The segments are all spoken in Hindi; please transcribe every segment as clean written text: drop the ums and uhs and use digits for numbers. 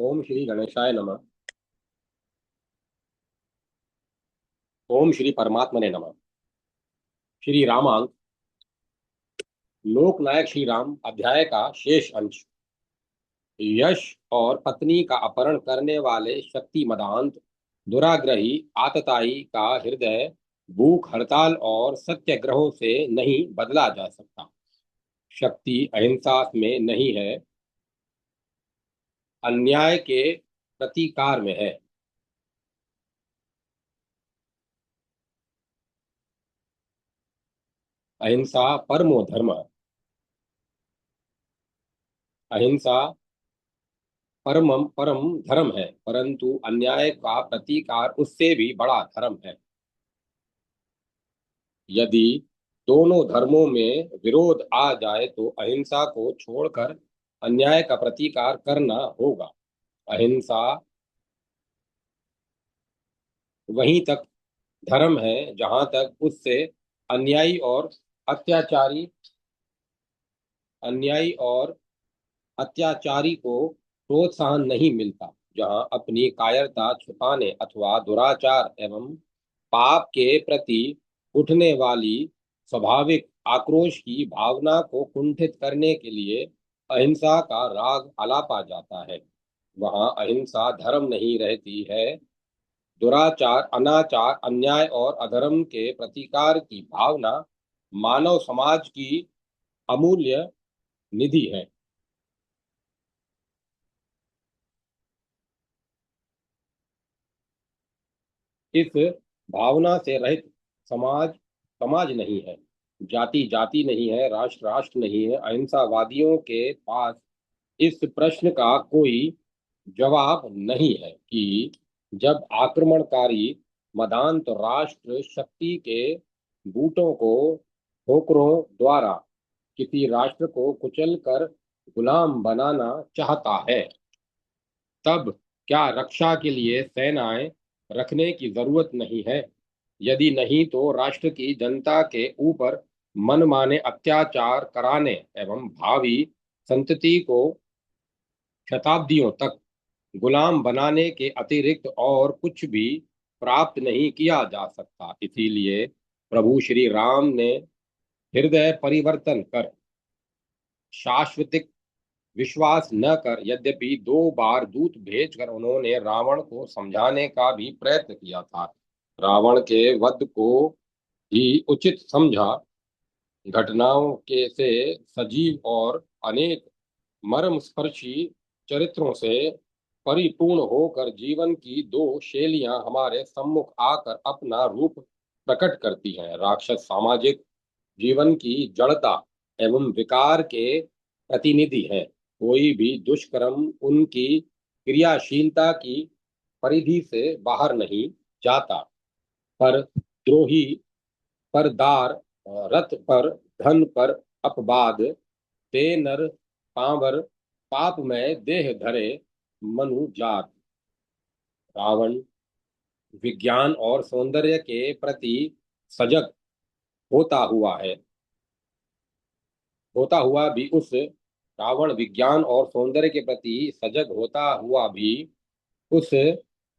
ओम श्री गणेशाय नमः। ओम श्री परमात्मने नमः। श्री रामांक लोकनायक श्री राम अध्याय का शेष अंश। यश और पत्नी का अपहरण करने वाले शक्ति मदांत दुराग्रही आतताई का हृदय भूख हड़ताल और सत्याग्रहों से नहीं बदला जा सकता। शक्ति अहिंसा में नहीं है, अन्याय के प्रतिकार में है। अहिंसा परमो धर्म। अहिंसा परम परम धर्म है, परंतु अन्याय का प्रतिकार उससे भी बड़ा धर्म है। यदि दोनों धर्मों में विरोध आ जाए तो अहिंसा को छोड़कर अन्याय का प्रतिकार करना होगा। अहिंसा वहीं तक धर्म है जहां तक उससे अन्यायी और अत्याचारी अन्यायी और अत्याचारी को प्रोत्साहन नहीं मिलता। जहां अपनी कायरता छुपाने अथवा दुराचार एवं पाप के प्रति उठने वाली स्वाभाविक आक्रोश की भावना को कुंठित करने के लिए अहिंसा का राग आलापा जाता है, वहां अहिंसा धर्म नहीं रहती है। दुराचार अनाचार अन्याय और अधर्म के प्रतिकार की भावना मानव समाज की अमूल्य निधि है। इस भावना से रहित समाज समाज नहीं है, जाति जाति नहीं है, राष्ट्र राष्ट्र नहीं है। अहिंसावादियों के पास इस प्रश्न का कोई जवाब नहीं है कि जब आक्रमणकारी मदांत राष्ट्र शक्ति के बूटों को ठोकरों द्वारा किसी राष्ट्र को कुचल कर गुलाम बनाना चाहता है, तब क्या रक्षा के लिए सेनाएं रखने की जरूरत नहीं है? यदि नहीं तो राष्ट्र की जनता के ऊपर मनमाने अत्याचार कराने एवं भावी संतति को शताब्दियों तक गुलाम बनाने के अतिरिक्त और कुछ भी प्राप्त नहीं किया जा सकता। इसीलिए प्रभु श्री राम ने हृदय परिवर्तन कर शाश्वतिक विश्वास न कर, यद्यपि 2 बार दूत भेजकर उन्होंने रावण को समझाने का भी प्रयत्न किया था, रावण के वध को ही उचित समझा। घटनाओं के से सजीव और अनेक मर्मस्पर्शी चरित्रों से परिपूर्ण होकर जीवन की 2 शैलियां हमारे सम्मुख आकर अपना रूप प्रकट करती हैं। राक्षस सामाजिक जीवन की जड़ता एवं विकार के प्रतिनिधि हैं। कोई भी दुष्कर्म उनकी क्रियाशीलता की परिधि से बाहर नहीं जाता। पर द्रोही पर दार, रथ पर धन पर अपवाद, ते नर पावर पाप में देह धरे मनु जात। रावण विज्ञान और सौंदर्य के प्रति सजग होता हुआ है होता हुआ भी उस रावण विज्ञान और सौंदर्य के प्रति सजग होता हुआ भी उस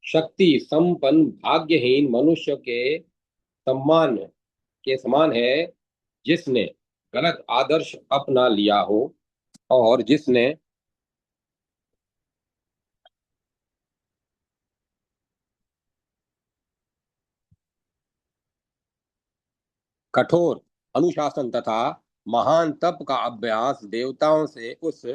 शक्ति संपन्न भाग्यहीन मनुष्य के सम्मान के समान है, जिसने गलत आदर्श अपना लिया हो और जिसने कठोर अनुशासन तथा महान तप का अभ्यास देवताओं से उस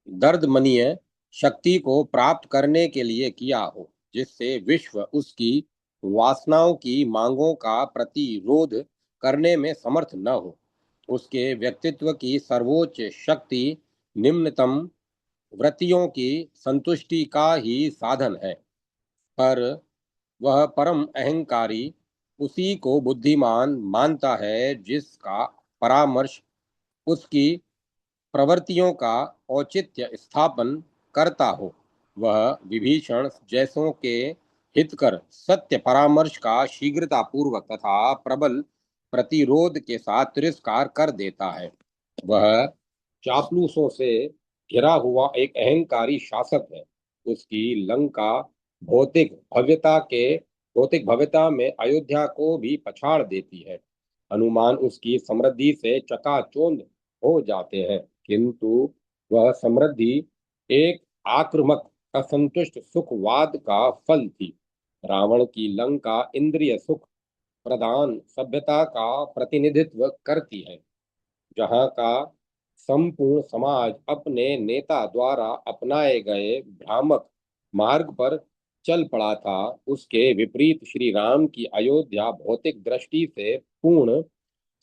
दर्दमनीय शक्ति को प्राप्त करने के लिए किया हो, जिससे विश्व उसकी वासनाओं की मांगों का प्रतिरोध करने में समर्थ न हो। उसके व्यक्तित्व की सर्वोच्च शक्ति निम्नतम वृत्तियों की संतुष्टि का ही साधन है। पर वह परम अहंकारी उसी को बुद्धिमान मानता है जिसका परामर्श उसकी प्रवृत्तियों का औचित्य स्थापन करता हो। वह विभीषण जैसों के हितकर सत्य परामर्श का शीघ्रता पूर्वक तथा प्रबल प्रतिरोध के साथ तिरस्कार कर देता है। वह चापलूसों से घिरा हुआ एक अहंकारी शासक है। उसकी लंका भौतिक भव्यता के भौतिक भव्यता में अयोध्या को भी पछाड़ देती है। हनुमान उसकी समृद्धि से चकाचौंध हो जाते हैं, किंतु वह समृद्धि एक आक्रामक असंतुष्ट सुखवाद का फल थी। रावण की लंका इंद्रिय सुख प्रधान सभ्यता का प्रतिनिधित्व करती है, जहाँ का संपूर्ण समाज अपने नेता द्वारा अपनाए गए भ्रामक मार्ग पर चल पड़ा था। उसके विपरीत श्री राम की अयोध्या भौतिक दृष्टि से पूर्ण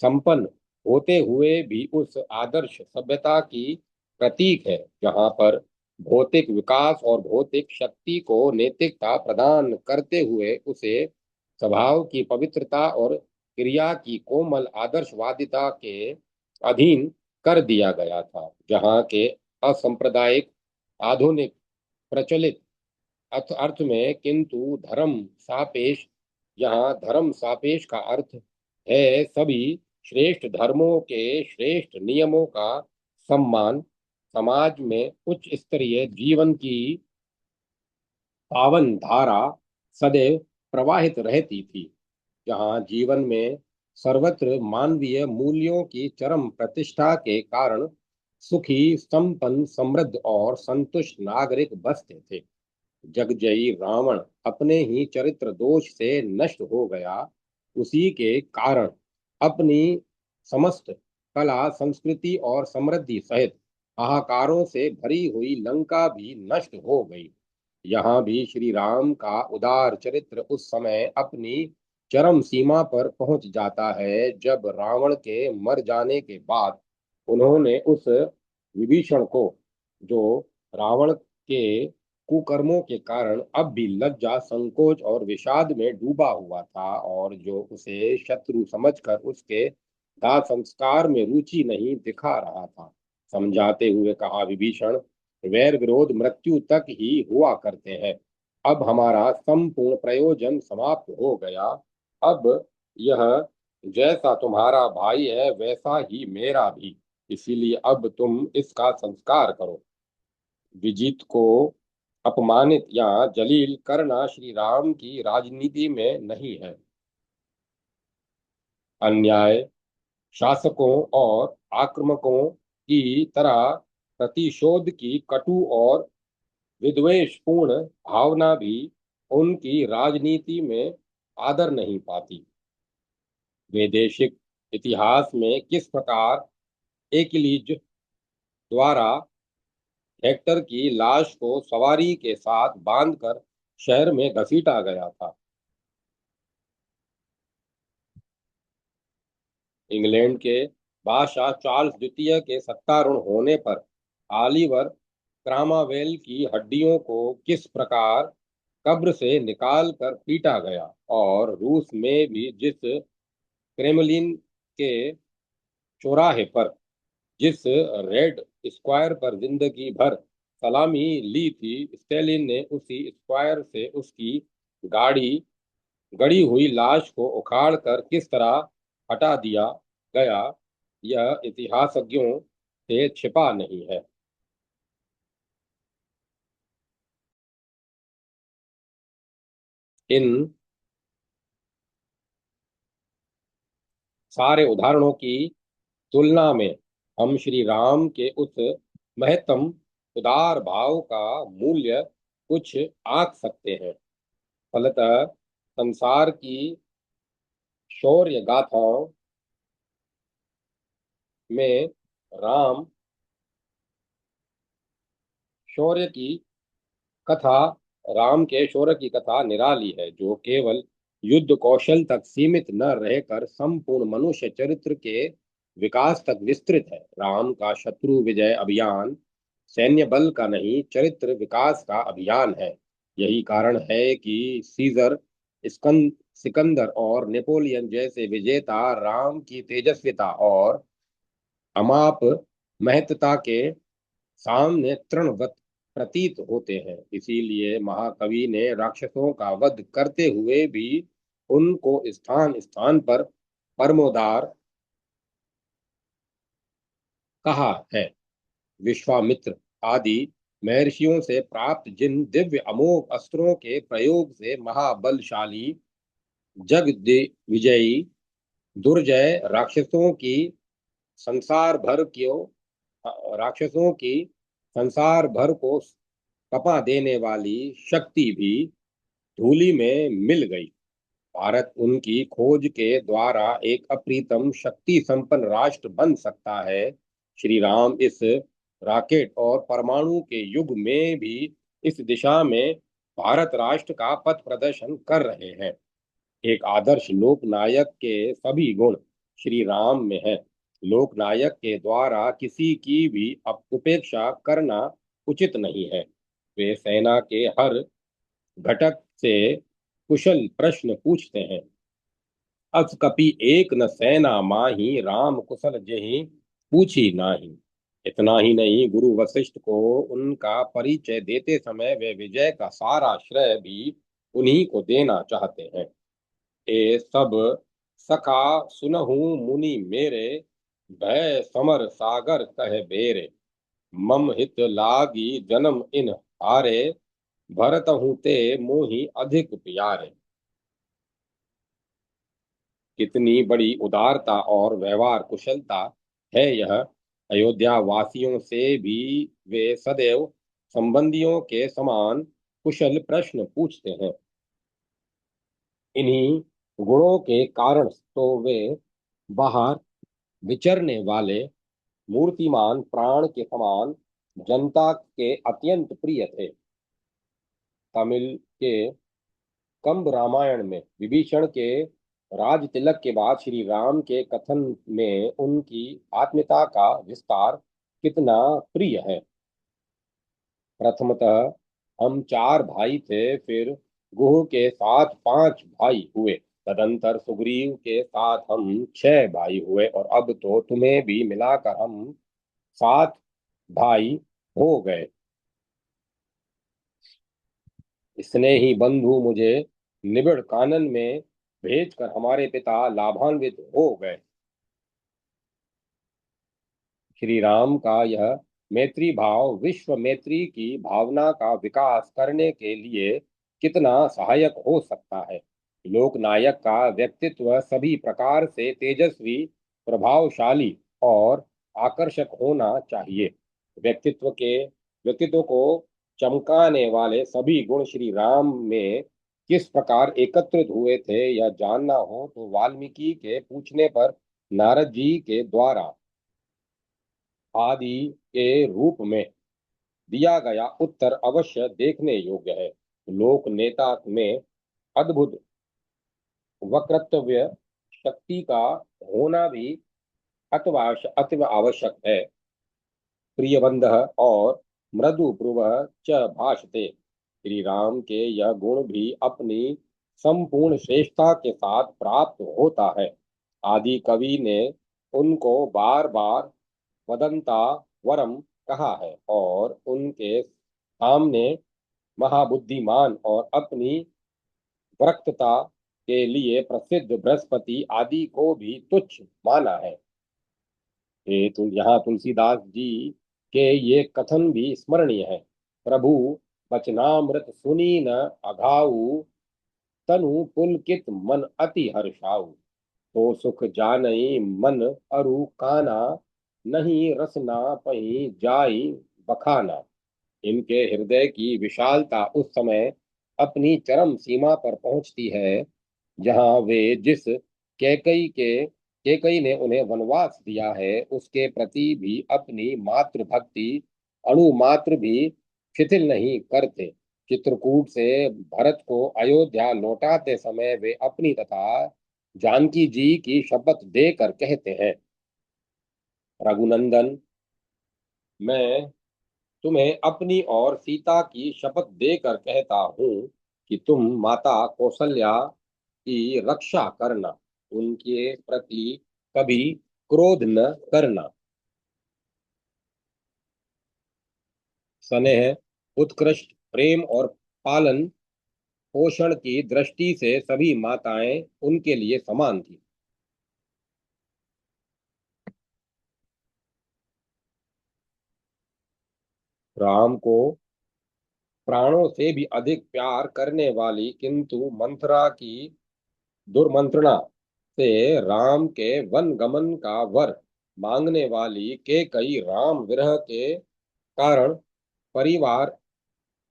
संपन्न होते हुए भी उस आदर्श सभ्यता की प्रतीक है, जहाँ पर भौतिक विकास और भौतिक शक्ति को नैतिकता प्रदान करते हुए उसे स्वभाव की पवित्रता और क्रिया की कोमल आदर्शवादिता के अधीन कर दिया गया था। जहाँ के असंप्रदायिक आधुनिक प्रचलित अर्थ में, किंतु धर्म सापेक्ष, यहाँ धर्म सापेक्ष का अर्थ है सभी श्रेष्ठ धर्मों के श्रेष्ठ नियमों का सम्मान। समाज में उच्च स्तरीय जीवन की पावन धारा सदैव प्रवाहित रहती थी, जहाँ जीवन में सर्वत्र मानवीय मूल्यों की चरम प्रतिष्ठा के कारण सुखी संपन्न समृद्ध और संतुष्ट नागरिक बसते थे। जगजयी रावण अपने ही चरित्र दोष से नष्ट हो गया। उसी के कारण अपनी समस्त कला संस्कृति और समृद्धि सहित हाहाकारों से भरी हुई लंका भी नष्ट हो गई। यहाँ भी श्री राम का उदार चरित्र उस समय अपनी चरम सीमा पर पहुंच जाता है, जब रावण के मर जाने के बाद उन्होंने उस विभीषण को, जो रावण के कुकर्मों के कारण अब भी लज्जा संकोच और विषाद में डूबा हुआ था, और जो उसे शत्रु समझकर उसके दाह संस्कार में रुचि नहीं दिखा रहा था, समझाते हुए कहा, विभीषण, वैर विरोध मृत्यु तक ही हुआ करते हैं। अब हमारा संपूर्ण प्रयोजन समाप्त हो गया। अब यह जैसा तुम्हारा भाई है वैसा ही मेरा भी, इसीलिए अब तुम इसका संस्कार करो। विजित को अपमानित या जलील करना श्री राम की राजनीति में नहीं है। अन्याय शासकों और आक्रामकों की तरह प्रतिशोध की कटु और विद्वेषपूर्ण भावना भी उनकी राजनीति में आदर नहीं पाती। वैदेशिक इतिहास में किस प्रकार एकिलीज द्वारा हेक्टर की लाश को सवारी के साथ बांधकर शहर में घसीटा गया था। इंग्लैंड के बादशाह चार्ल्स द्वितीय के सत्तारूढ़ होने पर ऑलिवर क्रामावेल की हड्डियों को किस प्रकार कब्र से निकाल कर पीटा गया, और रूस में भी जिस क्रेमलिन के चौराहे पर जिस रेड स्क्वायर पर जिंदगी भर सलामी ली थी, स्टेलिन ने उसी स्क्वायर से उसकी गाड़ी गड़ी हुई लाश को उखाड़ कर किस तरह हटा दिया गया, यह इतिहासज्ञों से छिपा नहीं है। इन सारे उदाहरणों की तुलना में हम श्री राम के उस महत्तम उदार भाव का मूल्य कुछ आंक सकते हैं। फलतः संसार की शौर्य गाथाओं में राम शौर्य की कथा राम के शौर्य की कथा निराली है, जो केवल युद्ध कौशल तक सीमित न रहकर संपूर्ण मनुष्य चरित्र के विकास तक विस्तृत है। राम का शत्रु विजय अभियान सैन्य बल का नहीं, चरित्र विकास का अभियान है। यही कारण है कि सीजर, सिकंदर और नेपोलियन जैसे विजेता राम की तेजस्विता और अमाप महत्ता के सामने तृणवत प्रतीत होते हैं। इसीलिए महाकवि ने राक्षसों का वध करते हुए भी उनको स्थान स्थान पर परमोदार कहा है। विश्वामित्र आदि महर्षियों से प्राप्त जिन दिव्य अमोघ अस्त्रों के प्रयोग से महाबलशाली जग विजयी दुर्जय संसार भर क्यों राक्षसों की संसार भर को कपा देने वाली शक्ति भी धूलि में मिल गई। भारत उनकी खोज के द्वारा एक अप्रीतम शक्ति संपन्न राष्ट्र बन सकता है। श्री राम इस रॉकेट और परमाणु के युग में भी इस दिशा में भारत राष्ट्र का पथ प्रदर्शन कर रहे हैं। एक आदर्श लोकनायक के सभी गुण श्री राम में है। लोकनायक के द्वारा किसी की भी उपेक्षा करना उचित नहीं है। वे सेना के हर घटक से कुशल प्रश्न पूछते हैं। अस कपि एक न सेना माही राम कुशल जेहि पूछी नाही। इतना ही नहीं, गुरु वशिष्ठ को उनका परिचय देते समय वे विजय का सारा श्रेय भी उन्हीं को देना चाहते हैं। ए सब सखा सुनहु मुनि मेरे, भय समर सागर कह बेरे। मम हित लागी जन्म इन हारे, भरत हूँ ते मोहि अधिक प्यारे। कितनी बड़ी उदारता और व्यवहार कुशलता है यह। अयोध्या वासियों से भी वे सदैव संबंधियों के समान कुशल प्रश्न पूछते हैं। इन्हीं गुणों के कारण तो वे बाहर विचरने वाले मूर्तिमान प्राण के समान जनता के अत्यंत प्रिय थे। तमिल के कंब रामायण में विभीषण के राज तिलक के बाद श्री राम के कथन में उनकी आत्मीयता का विस्तार कितना प्रिय है। प्रथमतः हम 4 भाई थे, फिर गुह के साथ 5 भाई हुए, तदंतर सुग्रीव के साथ हम 6 भाई हुए, और अब तो तुम्हें भी मिलाकर हम 7 भाई हो गए। इसने ही बंधु मुझे निबिड़ कानन में भेजकर हमारे पिता लाभान्वित हो गए। श्री राम का यह मैत्री भाव विश्व मैत्री की भावना का विकास करने के लिए कितना सहायक हो सकता है। लोकनायक का व्यक्तित्व सभी प्रकार से तेजस्वी, प्रभावशाली और आकर्षक होना चाहिए। व्यक्तित्व को चमकाने वाले सभी गुण श्री राम में किस प्रकार एकत्रित हुए थे, यह जानना हो तो वाल्मीकि के पूछने पर नारद जी के द्वारा आदि के रूप में दिया गया उत्तर अवश्य देखने योग्य है। लोक नेता में अद्भुत वक्तव्य शक्ति का होना भी अति आवश्यक है। प्रियबंध और मृदु ब्रुव च भाषते। श्री राम के यह गुण भी अपनी संपूर्ण श्रेष्ठता के साथ प्राप्त होता है। आदि कवि ने उनको बार बार वदंता वरम कहा है, और उनके सामने महाबुद्धिमान और अपनी वक्रता के लिए प्रसिद्ध बृहस्पति आदि को भी तुच्छ माना है। यहाँ तुलसीदास जी के ये कथन भी स्मरणीय है। प्रभु बचनामृत सुनी न अघाऊ, तनु पुलकित मन अति हर्षाऊ। तो सुख जानई मन अरु काना, नहीं रसना पही जाई बखाना। इनके हृदय की विशालता उस समय अपनी चरम सीमा पर पहुंचती है जहां वे जिस कैकई ने उन्हें वनवास दिया है उसके प्रति भी अपनी मातृभक्ति अणु मात्र भी शिथिल नहीं करते। चित्रकूट से भरत को अयोध्या लौटाते समय वे अपनी तथा जानकी जी की शपथ देकर कहते हैं, रघुनंदन, मैं तुम्हें अपनी और सीता की शपथ देकर कहता हूँ कि तुम माता कौशल्या की रक्षा करना, उनके प्रति कभी क्रोध न करना। स्नेह, उत्कृष्ट प्रेम और पालन पोषण की दृष्टि से सभी माताएं उनके लिए समान थी। राम को प्राणों से भी अधिक प्यार करने वाली किंतु मंथरा की दुर्मंत्रणा से राम के वन गमन का वर मांगने वाली केकई राम विरह के कारण परिवार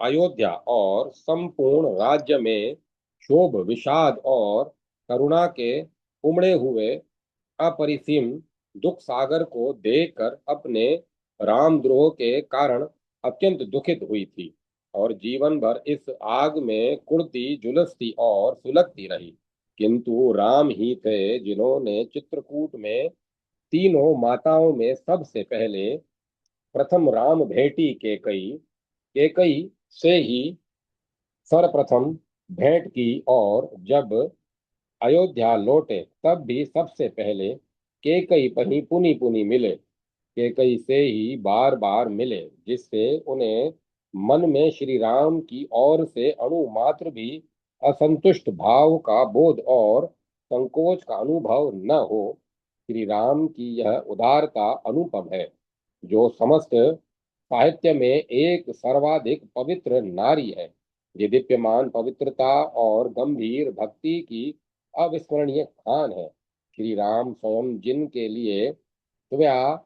अयोध्या और संपूर्ण राज्य में क्षोभ विषाद और करुणा के उमड़े हुए अपरिसीम दुख सागर को देखकर अपने रामद्रोह के कारण अत्यंत दुखित हुई थी और जीवन भर इस आग में कुढ़ती झुलसती और सुलगती रही। किंतु राम ही थे जिन्होंने चित्रकूट में तीनों माताओं में सबसे पहले प्रथम राम भेटी केकई केकई से ही सर्वप्रथम भेंट की और जब अयोध्या लौटे तब भी सबसे पहले केकई पही पुनी पुनी मिले। केकई से ही बार बार मिले जिससे उन्हें मन में श्री राम की ओर से अणु मात्र भी असंतुष्ट भाव का बोध और संकोच का अनुभव न हो। श्री राम की यह उदारता अनुपम है जो समस्त साहित्य में एक सर्वाधिक पवित्र नारी है। ये दीप्यमान पवित्रता और गंभीर भक्ति की अविस्मरणीय खान है। श्री राम स्वयं जिनके लिए त्वया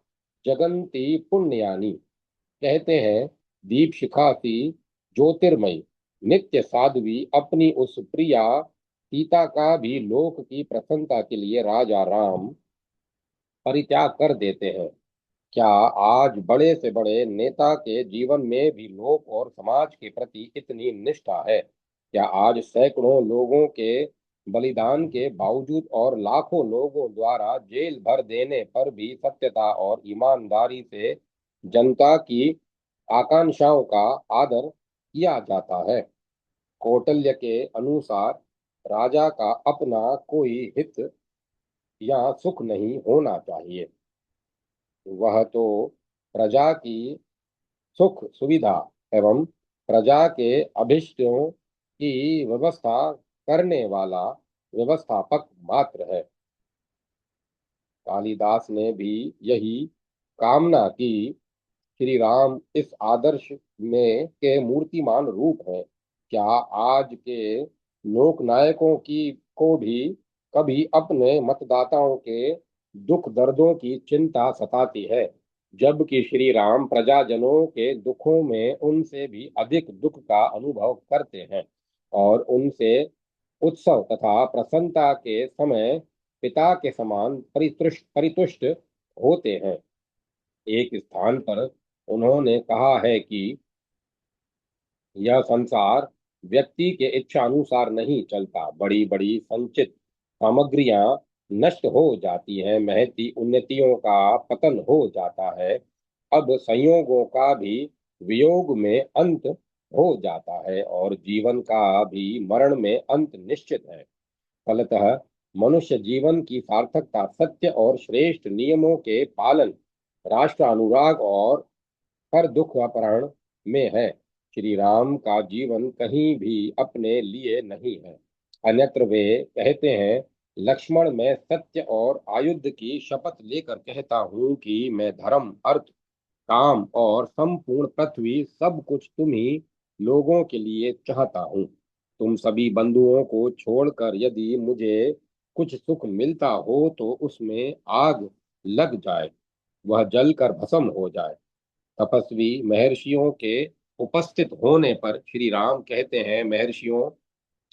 जगंती पुण्यानी कहते हैं, दीप शिखा सी ज्योतिर्मयी नित्य साध्वी अपनी उस प्रिया सीता का भी लोक की प्रसन्नता के लिए राजा राम परित्याग कर देते हैं। क्या आज बड़े से बड़े नेता के जीवन में भी लोक और समाज के प्रति इतनी निष्ठा है? क्या आज सैकड़ों लोगों के बलिदान के बावजूद और लाखों लोगों द्वारा जेल भर देने पर भी सत्यता और ईमानदारी से जनता की आकांक्षाओं का आदर किया जाता है? कौटिल्य के अनुसार राजा का अपना कोई हित या सुख नहीं होना चाहिए, वह तो प्रजा की सुख सुविधा एवं प्रजा के अभिष्टों की व्यवस्था करने वाला व्यवस्थापक मात्र है। कालिदास ने भी यही कामना की। श्री राम इस आदर्श में के मूर्तिमान रूप हैं। क्या आज के लोक नायकों की को भी कभी अपने मतदाताओं के दुख दर्दों की चिंता सताती है, जबकि श्री राम प्रजाजनों के दुखों में उनसे भी अधिक दुख का अनुभव करते हैं और उनसे उत्सव तथा प्रसन्नता के समय पिता के समान परितुष्ट होते हैं। एक स्थान पर उन्होंने कहा है कि यह संसार व्यक्ति के इच्छा अनुसार नहीं चलता। बड़ी बड़ी संचित सामग्रियां नष्ट हो जाती हैं, महती उन्नतियों का पतन हो जाता है। अब संयोगों का भी वियोग में अंत हो जाता है और जीवन का भी मरण में अंत निश्चित है। फलतः मनुष्य जीवन की सार्थकता सत्य और श्रेष्ठ नियमों के पालन, राष्ट्र अनुराग और हर दुख अपहरण में है। श्री राम का जीवन कहीं भी अपने लिए नहीं है। अन्यत्र वे कहते हैं, लक्ष्मण मैं सत्य और आयुध की शपथ लेकर कहता हूँ कि मैं धर्म अर्थ काम और संपूर्ण पृथ्वी सब कुछ तुम ही लोगों के लिए चाहता हूँ। तुम सभी बंधुओं को छोड़कर यदि मुझे कुछ सुख मिलता हो तो उसमें आग लग जाए, वह जलकर भस्म हो जाए। तपस्वी महर्षियों के उपस्थित होने पर श्री राम कहते हैं, महर्षियों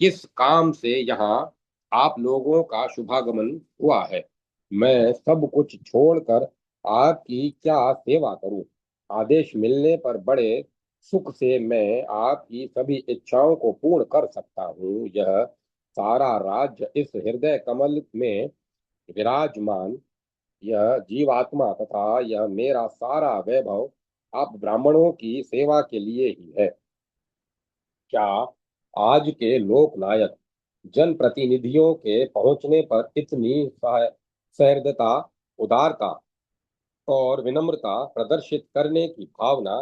किस काम से यहाँ आप लोगों का शुभागमन हुआ है? मैं सब कुछ छोड़कर आपकी क्या सेवा करूं? आदेश मिलने पर बड़े सुख से मैं आपकी सभी इच्छाओं को पूर्ण कर सकता हूँ। यह सारा राज्य इस हृदय कमल में विराजमान यह जीवात्मा तथा यह मेरा सारा वैभव आप ब्राह्मणों की सेवा के लिए ही है। क्या आज के लोक नायक जनप्रतिनिधियों के पहुंचने पर इतनी सहृदयता, उदारता और विनम्रता प्रदर्शित करने की भावना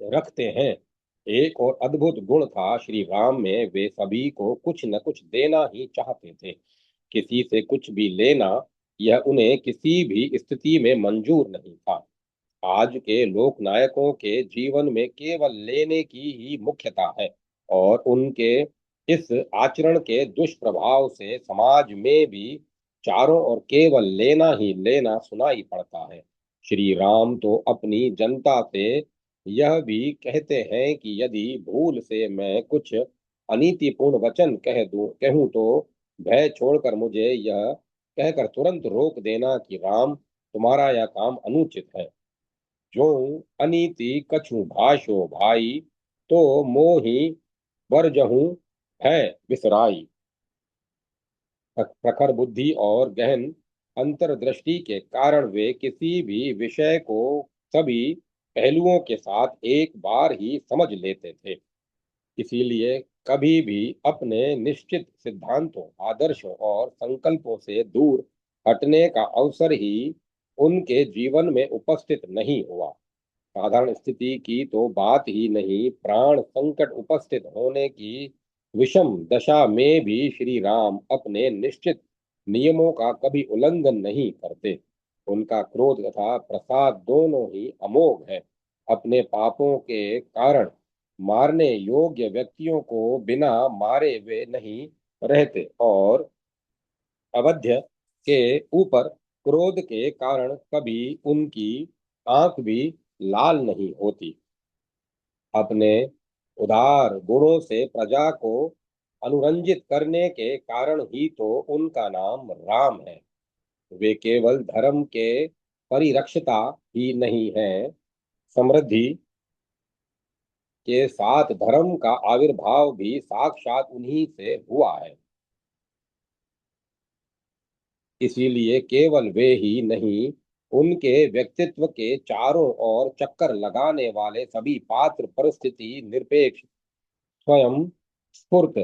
रखते हैं? एक और अद्भुत गुण था श्री राम में, वे सभी को कुछ न कुछ देना ही चाहते थे। किसी से कुछ भी लेना यह उन्हें किसी भी स्थिति में मंजूर नहीं था। आज के लोक नायकों के जीवन में केवल लेने की ही मुख्यता है और उनके इस आचरण के दुष्प्रभाव से समाज में भी चारों ओर केवल लेना ही लेना सुनाई पड़ता है। श्री राम तो अपनी जनता से यह भी कहते हैं कि यदि भूल से मैं कुछ अनीतिपूर्ण वचन कहूं तो भय छोड़कर मुझे यह कहकर तुरंत रोक देना कि राम, तुम्हारा यह काम अनुचित है। जो अनीति कछु भाषो भाई, तो मोहि वर्जहूँ है बिसराई। प्रखर बुद्धि और गहन अंतर्दृष्टि के कारण वे किसी भी विषय को सभी पहलुओं के साथ एक बार ही समझ लेते थे। इसीलिए कभी भी अपने निश्चित सिद्धांतों, आदर्शों और संकल्पों से दूर हटने का अवसर ही उनके जीवन में उपस्थित नहीं हुआ। साधारण स्थिति की तो बात ही नहीं, प्राण संकट उपस्थित होने की विषम दशा में भी श्री राम अपने निश्चित नियमों का कभी उल्लंघन नहीं करते। उनका क्रोध तथा प्रसाद दोनों ही अमोघ है। अपने पापों के कारण मारने योग्य व्यक्तियों को बिना मारे वे नहीं रहते और अवध्य के ऊपर क्रोध के कारण कभी उनकी आंख भी लाल नहीं होती। अपने उदार गुणों से प्रजा को अनुरंजित करने के कारण ही तो उनका नाम राम है। वे केवल धर्म के परिरक्षता ही नहीं हैं, समृद्धि के साथ धर्म का आविर्भाव भी साक्षात उन्हीं से हुआ है। इसीलिए केवल वे ही नहीं, उनके व्यक्तित्व के चारों ओर चक्कर लगाने वाले सभी पात्र परिस्थिति निरपेक्ष, स्वयं स्फूर्त,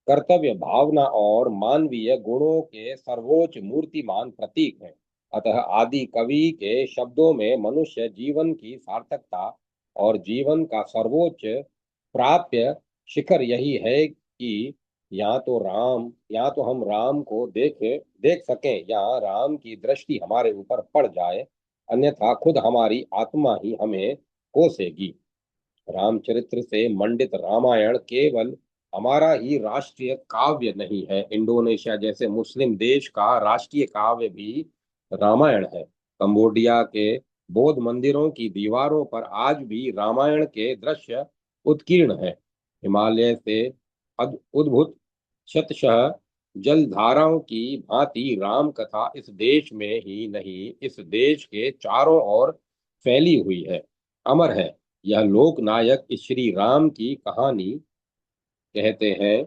कर्तव्य भावना और मानवीय गुणों के सर्वोच्च मूर्तिमान प्रतीक हैं। अतः आदि कवि के शब्दों में मनुष्य जीवन की सार्थकता और जीवन का सर्वोच्च प्राप्य शिखर यही है कि या तो हम राम को देख सकें या राम की दृष्टि हमारे ऊपर पड़ जाए, अन्यथा खुद हमारी आत्मा ही हमें कोसेगी। रामचरित्र से मंडित रामायण केवल हमारा ही राष्ट्रीय काव्य नहीं है, इंडोनेशिया जैसे मुस्लिम देश का राष्ट्रीय काव्य भी रामायण है। कंबोडिया के बौद्ध मंदिरों की दीवारों पर आज भी रामायण के दृश्य उत्कीर्ण है। हिमालय से उद्भूत शतशः जलधाराओं की भांति राम कथा इस देश में ही नहीं, इस देश के चारों ओर फैली हुई है, अमर है। यह लोक नायक इस श्री राम की कहानी कहते हैं।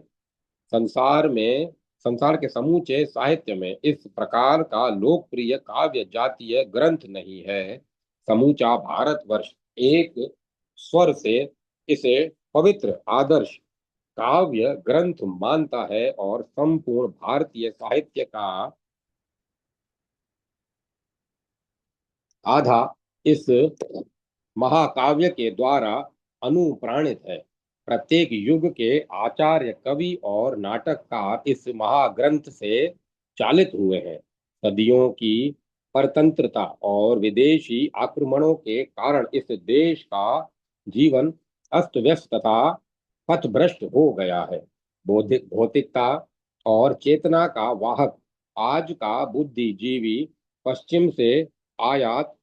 संसार में संसार के समूचे साहित्य में इस प्रकार का लोकप्रिय काव्य जातीय ग्रंथ नहीं है। समूचा भारतवर्ष एक स्वर से इसे पवित्र आदर्श काव्य ग्रंथ मानता है और संपूर्ण भारतीय साहित्य का आधा इस महाकाव्य के द्वारा अनुप्राणित है। प्रत्येक युग के आचार्य, कवि और नाटककार इस महाग्रंथ से चालित हुए हैं। सदियों की परतंत्रता और विदेशी आक्रमणों के कारण इस देश का जीवन अस्त व्यस्त तथा पथभ्रष्ट हो गया है। बौद्धिक भौतिकता और चेतना का वाहक आज का बुद्धिजीवी पश्चिम से आयात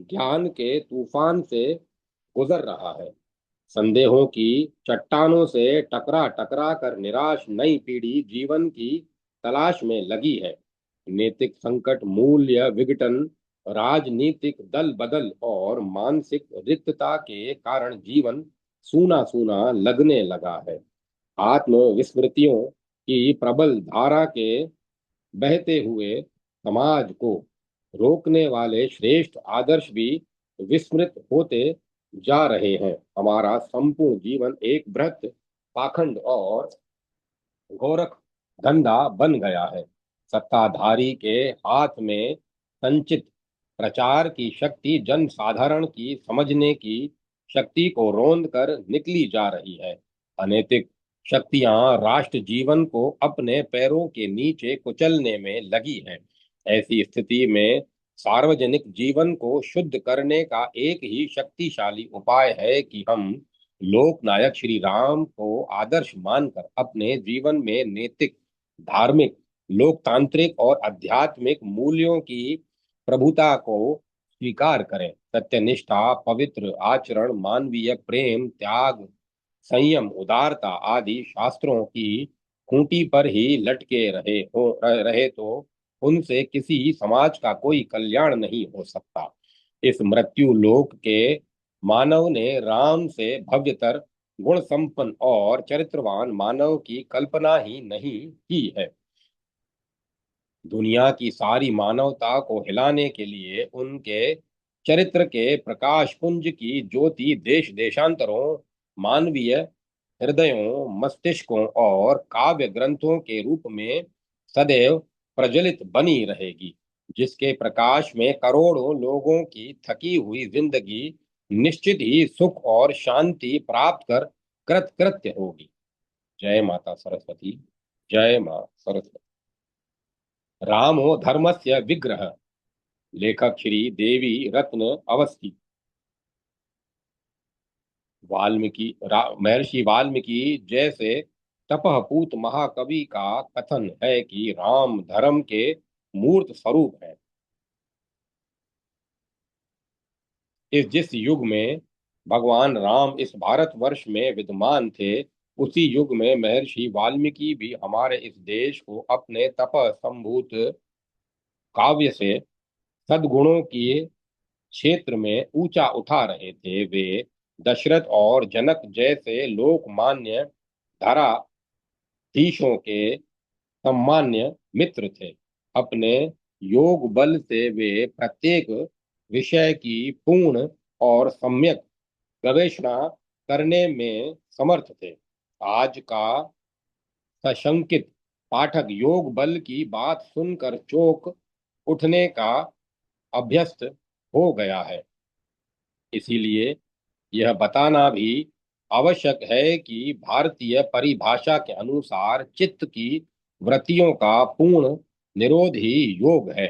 ज्ञान के तूफान से गुजर रहा है। संदेहों की चट्टानों से टकरा टकरा कर निराश नई पीढ़ी जीवन की तलाश में लगी है। नैतिक संकट, मूल्य विघटन, राजनीतिक दल बदल और मानसिक रिक्तता के कारण जीवन सूना सूना लगने लगा है। आत्म विस्मृतियों की प्रबल धारा के बहते हुए समाज को रोकने वाले श्रेष्ठ आदर्श भी विस्मृत होते जा रहे हैं। हमारा संपूर्ण जीवन एक बृहत पाखंड और गोरख धंधा बन गया है। सत्ताधारी के हाथ में संचित प्रचार की शक्ति जन साधारण की समझने की शक्ति को रौंद कर निकली जा रही है। अनैतिक शक्तियां राष्ट्र जीवन को अपने पैरों के नीचे कुचलने में लगी हैं। ऐसी स्थिति में सार्वजनिक जीवन को शुद्ध करने का एक ही शक्तिशाली उपाय है कि हम लोकनायक श्री राम को आदर्श मानकर अपने जीवन में नैतिक, धार्मिक, लोकतांत्रिक और आध्यात्मिक मूल्यों की प्रभुता को स्वीकार करें। सत्यनिष्ठा, पवित्र आचरण, मानवीय प्रेम, त्याग, संयम, उदारता आदि शास्त्रों की खूंटी पर ही लटके रहे तो उनसे किसी समाज का कोई कल्याण नहीं हो सकता। इस मृत्यु लोक के मानव ने राम से भव्यतर, गुण संपन्न और चरित्रवान मानव की कल्पना ही नहीं की है। दुनिया की सारी मानवता को हिलाने के लिए उनके चरित्र के प्रकाश पुंज की ज्योति देश देशांतरों, मानवीय हृदयों, मस्तिष्कों और काव्य ग्रंथों के रूप में सदैव प्रज्वलित बनी रहेगी, जिसके प्रकाश में करोड़ों लोगों की थकी हुई जिंदगी निश्चित ही सुख और शांति प्राप्त कर कृतकृत्य होगी। जय माता सरस्वती। जय मां सरस्वती। रामो धर्मस्य विग्रह। लेखक श्री देवी रत्न अवस्थी। महर्षि वाल्मीकि जैसे तपहपूत महाकवि का कथन है कि राम धर्म के मूर्त स्वरूप है। इस जिस युग में भगवान राम इस भारतवर्ष में विद्यमान थे, उसी युग में महर्षि वाल्मीकि भी हमारे इस देश को अपने तप संभूत काव्य से सद्गुणों के क्षेत्र में ऊंचा उठा रहे थे। वे दशरथ और जनक जैसे लोकमान्य धराधीशों के सम्मान्य मित्र थे। अपने योग बल से वे प्रत्येक विषय की पूर्ण और सम्यक गवेषणा करने में समर्थ थे। आज का सशंकित पाठक योग बल की बात सुनकर चौंक उठने का अभ्यस्त हो गया है। इसीलिए यह बताना भी आवश्यक है कि भारतीय परिभाषा के अनुसार चित्त की वृत्तियों का पूर्ण निरोध ही योग है।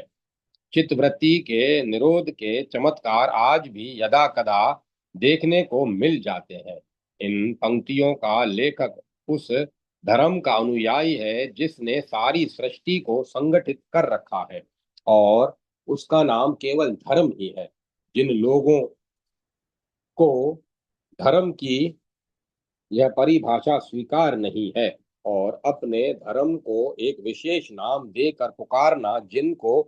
चित्त वृत्ति के निरोध के चमत्कार आज भी यदा कदा देखने को मिल जाते हैं। इन पंक्तियों का लेखक उस धर्म का अनुयायी है जिसने सारी सृष्टि को संगठित कर रखा है, और उसका नाम केवल धर्म ही है। जिन लोगों को धर्म की यह परिभाषा स्वीकार नहीं है और अपने धर्म को एक विशेष नाम देकर पुकारना जिनको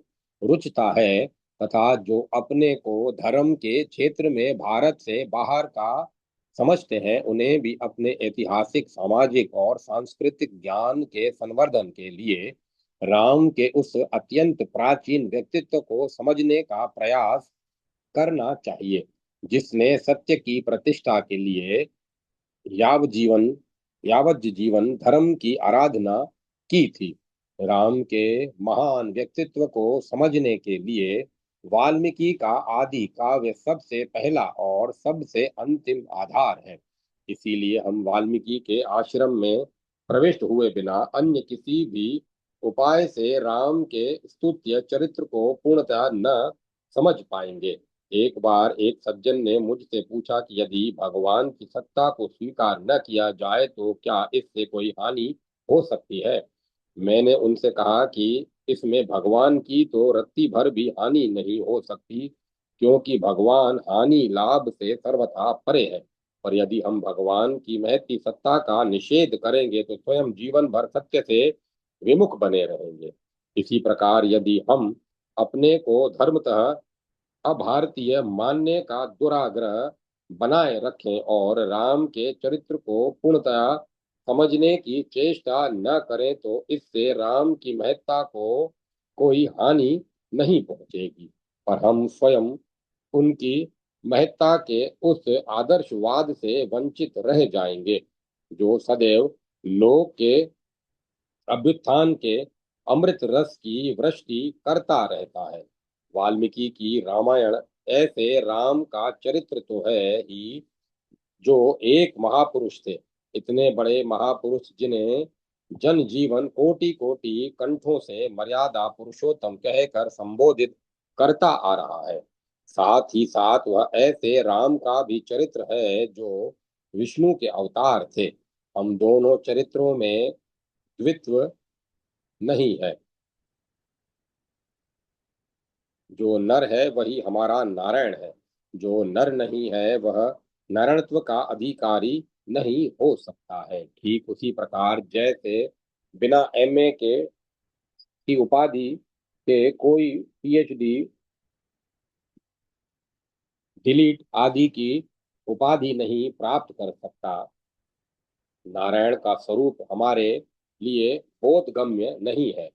रुचता है, तथा जो अपने को धर्म के क्षेत्र में भारत से बाहर का समझते हैं, उन्हें भी अपने ऐतिहासिक, सामाजिक और सांस्कृतिक ज्ञान के संवर्धन के लिए राम के उस अत्यंत प्राचीन व्यक्तित्व को समझने का प्रयास करना चाहिए, जिसने सत्य की प्रतिष्ठा के लिए याव जीवन यावत जीवन धर्म की आराधना की थी। राम के महान व्यक्तित्व को समझने के लिए वाल्मीकि का आदि काव्य सबसे पहला और सबसे अंतिम आधार है। इसीलिए हम वाल्मीकि के आश्रम में प्रविष्ट हुए बिना अन्य किसी भी उपाय से राम के स्तुत्य चरित्र को पूर्णतः न समझ पाएंगे। एक बार एक सज्जन ने मुझसे पूछा कि यदि भगवान की सत्ता को स्वीकार न किया जाए तो क्या इससे कोई हानि हो सकती है। मैंने उनसे कहा कि इसमें भगवान की तो रत्ती भर भी हानि नहीं हो सकती, क्योंकि भगवान हानि लाभ से सर्वथा परे है। पर यदि हम भगवान की महती सत्ता का निषेध करेंगे तो स्वयं जीवन भर सत्य से विमुख बने रहेंगे। इसी प्रकार यदि हम अपने को धर्मतः अभारतीय मानने का दुराग्रह बनाए रखें और राम के चरित्र को पूर्णतः समझने की चेष्टा न करें तो इससे राम की महत्ता को कोई हानि नहीं पहुंचेगी, पर हम स्वयं उनकी महत्ता के उस आदर्शवाद से वंचित रह जाएंगे जो सदैव लोक के अभ्युत्थान के अमृत रस की वृष्टि करता रहता है। वाल्मीकि की रामायण ऐसे राम का चरित्र तो है ही, जो एक महापुरुष थे। इतने बड़े महापुरुष जिन्हें जन जीवन कोटि कोटि कंठों से मर्यादा पुरुषोत्तम कहकर संबोधित करता आ रहा है। साथ ही साथ वह ऐसे राम का भी चरित्र है जो विष्णु के अवतार थे। हम दोनों चरित्रों में द्वित्व नहीं है। जो नर है वही हमारा नारायण है। जो नर नहीं है वह नारायणत्व का अधिकारी नहीं हो सकता है। ठीक उसी प्रकार जैसे बिना एमए के की उपाधि के कोई पीएचडी, डिलीट आदि की उपाधि नहीं प्राप्त कर सकता, नारायण का स्वरूप हमारे लिए बोधगम्य नहीं है।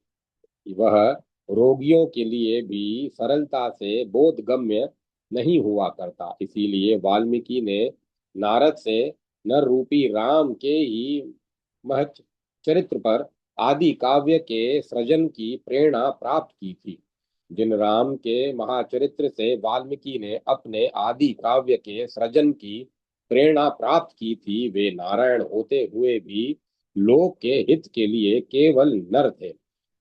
वह रोगियों के लिए भी सरलता से बोधगम्य नहीं हुआ करता। इसीलिए वाल्मीकि ने नारद से नर रूपी राम के ही महत् चरित्र पर आदि काव्य के सृजन की प्रेरणा प्राप्त की थी। जिन राम के महाचरित्र से वाल्मीकि ने अपने आदि काव्य के सृजन की प्रेरणा प्राप्त की थी, वे नारायण होते हुए भी लोक के हित के लिए केवल नर थे।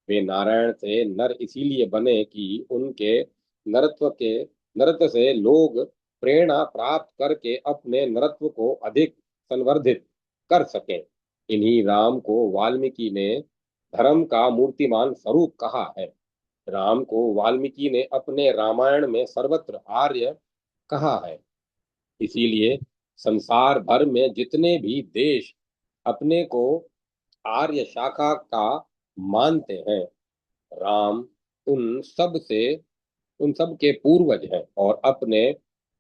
वे नारायण से नर इसीलिए बने कि उनके नरत्व के नरत्व से लोग प्रेरणा प्राप्त करके अपने नरत्व को अधिक संवर्धित कर सकें। इन्हीं राम को वाल्मीकि ने धर्म का मूर्तिमान स्वरूप कहा है। राम को वाल्मीकि ने अपने रामायण में सर्वत्र आर्य कहा है। इसीलिए संसार भर में जितने भी देश अपने को आर्य शाखा का मानते हैं, राम उन सब से उन सब के पूर्वज हैं और अपने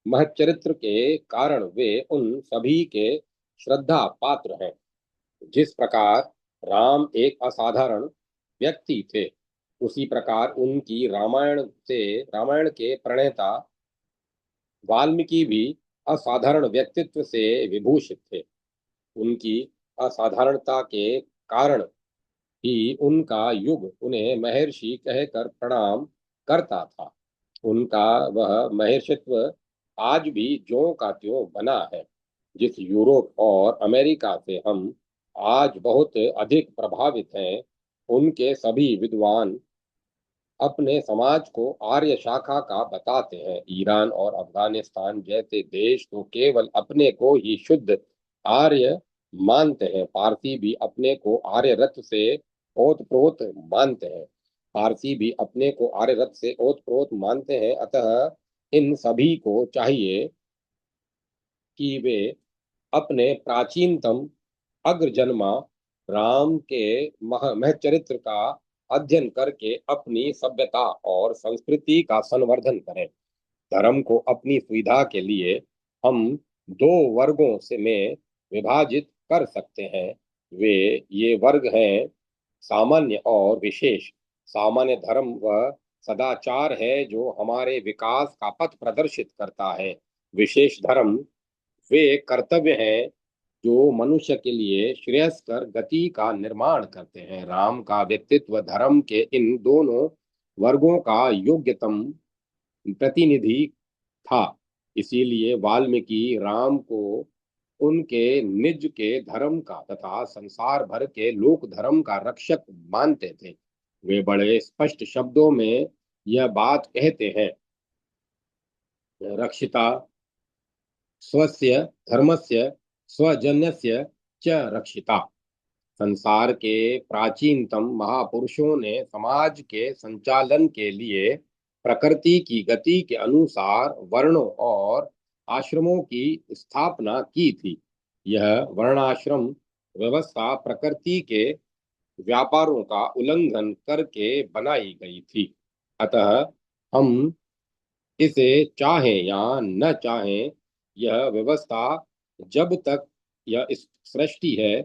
महचरित्र के कारण वे उन सभी के श्रद्धा पात्र हैं। जिस प्रकार राम एक असाधारण व्यक्ति थे, उसी प्रकार उनकी रामायण के प्रणेता वाल्मीकि भी असाधारण व्यक्तित्व से विभूषित थे। उनकी असाधारणता के कारण ही उनका युग उन्हें महर्षि कहकर प्रणाम करता था। उनका वह महर्षित्व आज भी ज्यों का त्यों बना है। जिस यूरोप और अमेरिका से हम आज बहुत अधिक प्रभावित हैं, उनके सभी विद्वान अपने समाज को आर्य शाखा का बताते हैं। ईरान और अफगानिस्तान जैसे देश तो केवल अपने को ही शुद्ध आर्य मानते हैं। पारसी भी अपने को आर्य रथ से ओतप्रोत मानते हैं। पारसी भी अपने को आर्य रथ से ओतप्रोत मानते हैं। अतः इन सभी को चाहिए कि वे अपने प्राचीनतम अग्रजन्मा राम के महचरित्र का अध्ययन करके अपनी सभ्यता और संस्कृति का संवर्धन करें। धर्म को अपनी सुविधा के लिए हम दो वर्गों से में विभाजित कर सकते हैं। वे ये वर्ग हैं सामान्य और विशेष। सामान्य धर्म वह सदाचार है जो हमारे विकास का पथ प्रदर्शित करता है। विशेष धर्म वे कर्तव्य हैं जो मनुष्य के लिए श्रेयस्कर गति का निर्माण करते हैं। राम का व्यक्तित्व धर्म के इन दोनों वर्गों का योग्यतम प्रतिनिधि था। इसीलिए वाल्मीकि राम को उनके निज के धर्म का तथा संसार भर के लोक धर्म का रक्षक मानते थे। वे बड़े स्पष्ट शब्दों में यह बात कहते हैं, रक्षिता स्वस्य धर्मस्य स्वजन्यस्य च रक्षिता। संसार के प्राचीनतम महापुरुषों ने समाज के संचालन के लिए प्रकृति की गति के अनुसार वर्णों और आश्रमों की स्थापना की थी। यह वर्णाश्रम व्यवस्था प्रकृति के व्यापारों का उल्लंघन करके बनाई गई थी। अतः हम इसे चाहें या न चाहें, यह व्यवस्था जब तक यह इस सृष्टि है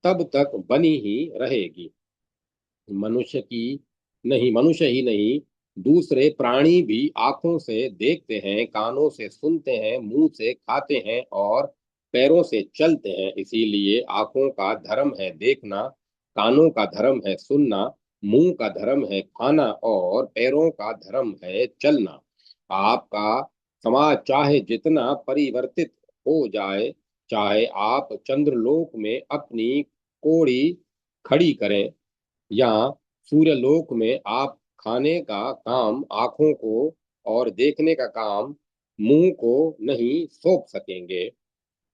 तब तक बनी ही रहेगी। मनुष्य ही नहीं, दूसरे प्राणी भी आंखों से देखते हैं, कानों से सुनते हैं, मुंह से खाते हैं और पैरों से चलते हैं। इसीलिए आंखों का धर्म है देखना, कानों का धर्म है सुनना, मुंह का धर्म है खाना और पैरों का धर्म है चलना। आपका समाज चाहे जितना परिवर्तित हो जाए, चाहे आप चंद्रलोक में अपनी कोड़ी खड़ी करें या सूर्यलोक में आप खाने का काम आंखों को और देखने का काम मुंह को नहीं सौंप सकेंगे।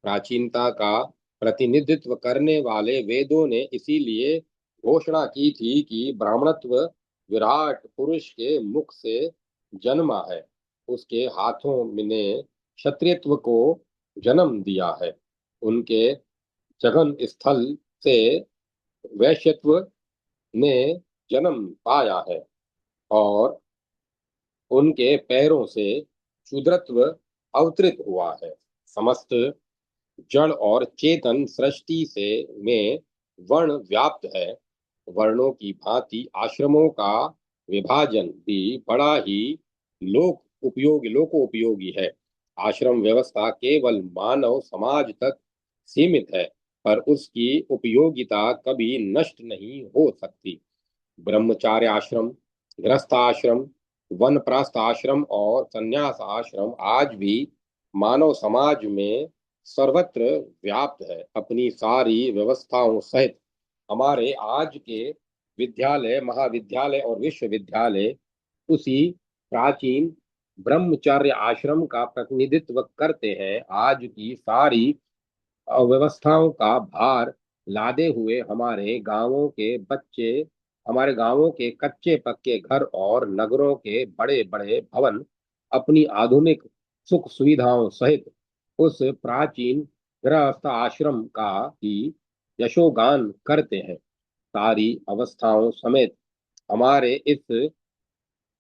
प्राचीनता का प्रतिनिधित्व करने वाले वेदों ने इसीलिए घोषणा की थी कि ब्राह्मणत्व विराट पुरुष के मुख से जन्मा है, उसके हाथों ने क्षत्रियत्व को जन्म दिया है, उनके जगन स्थल से वैश्यत्व ने जन्म पाया है और उनके पैरों से शूद्रत्व अवतरित हुआ है। समस्त जड़ और चेतन सृष्टि से में वर्ण व्याप्त है। वर्णों की भांति आश्रमों का विभाजन भी बड़ा ही लोकोपयोगी है। आश्रम व्यवस्था केवल मानव समाज तक सीमित है, पर उसकी उपयोगिता कभी नष्ट नहीं हो सकती। ब्रह्मचार्य आश्रम, गृहस्थ आश्रम, वनप्रस्थ आश्रम और संन्यास आश्रम आज भी मानव समाज में सर्वत्र व्याप्त है। अपनी सारी व्यवस्थाओं सहित हमारे आज के विद्यालय, महाविद्यालय और विश्वविद्यालय उसी प्राचीन ब्रह्मचर्य आश्रम का प्रतिनिधित्व करते हैं। आज की सारी अव्यवस्थाओं का भार लादे हुए हमारे गांवों के कच्चे पक्के घर और नगरों के बड़े बड़े भवन अपनी आधुनिक सुख सुविधाओं सहित उस प्राचीन गृहस्थ आश्रम का ही यशोगान करते हैं। सारी अवस्थाओं समेत हमारे इस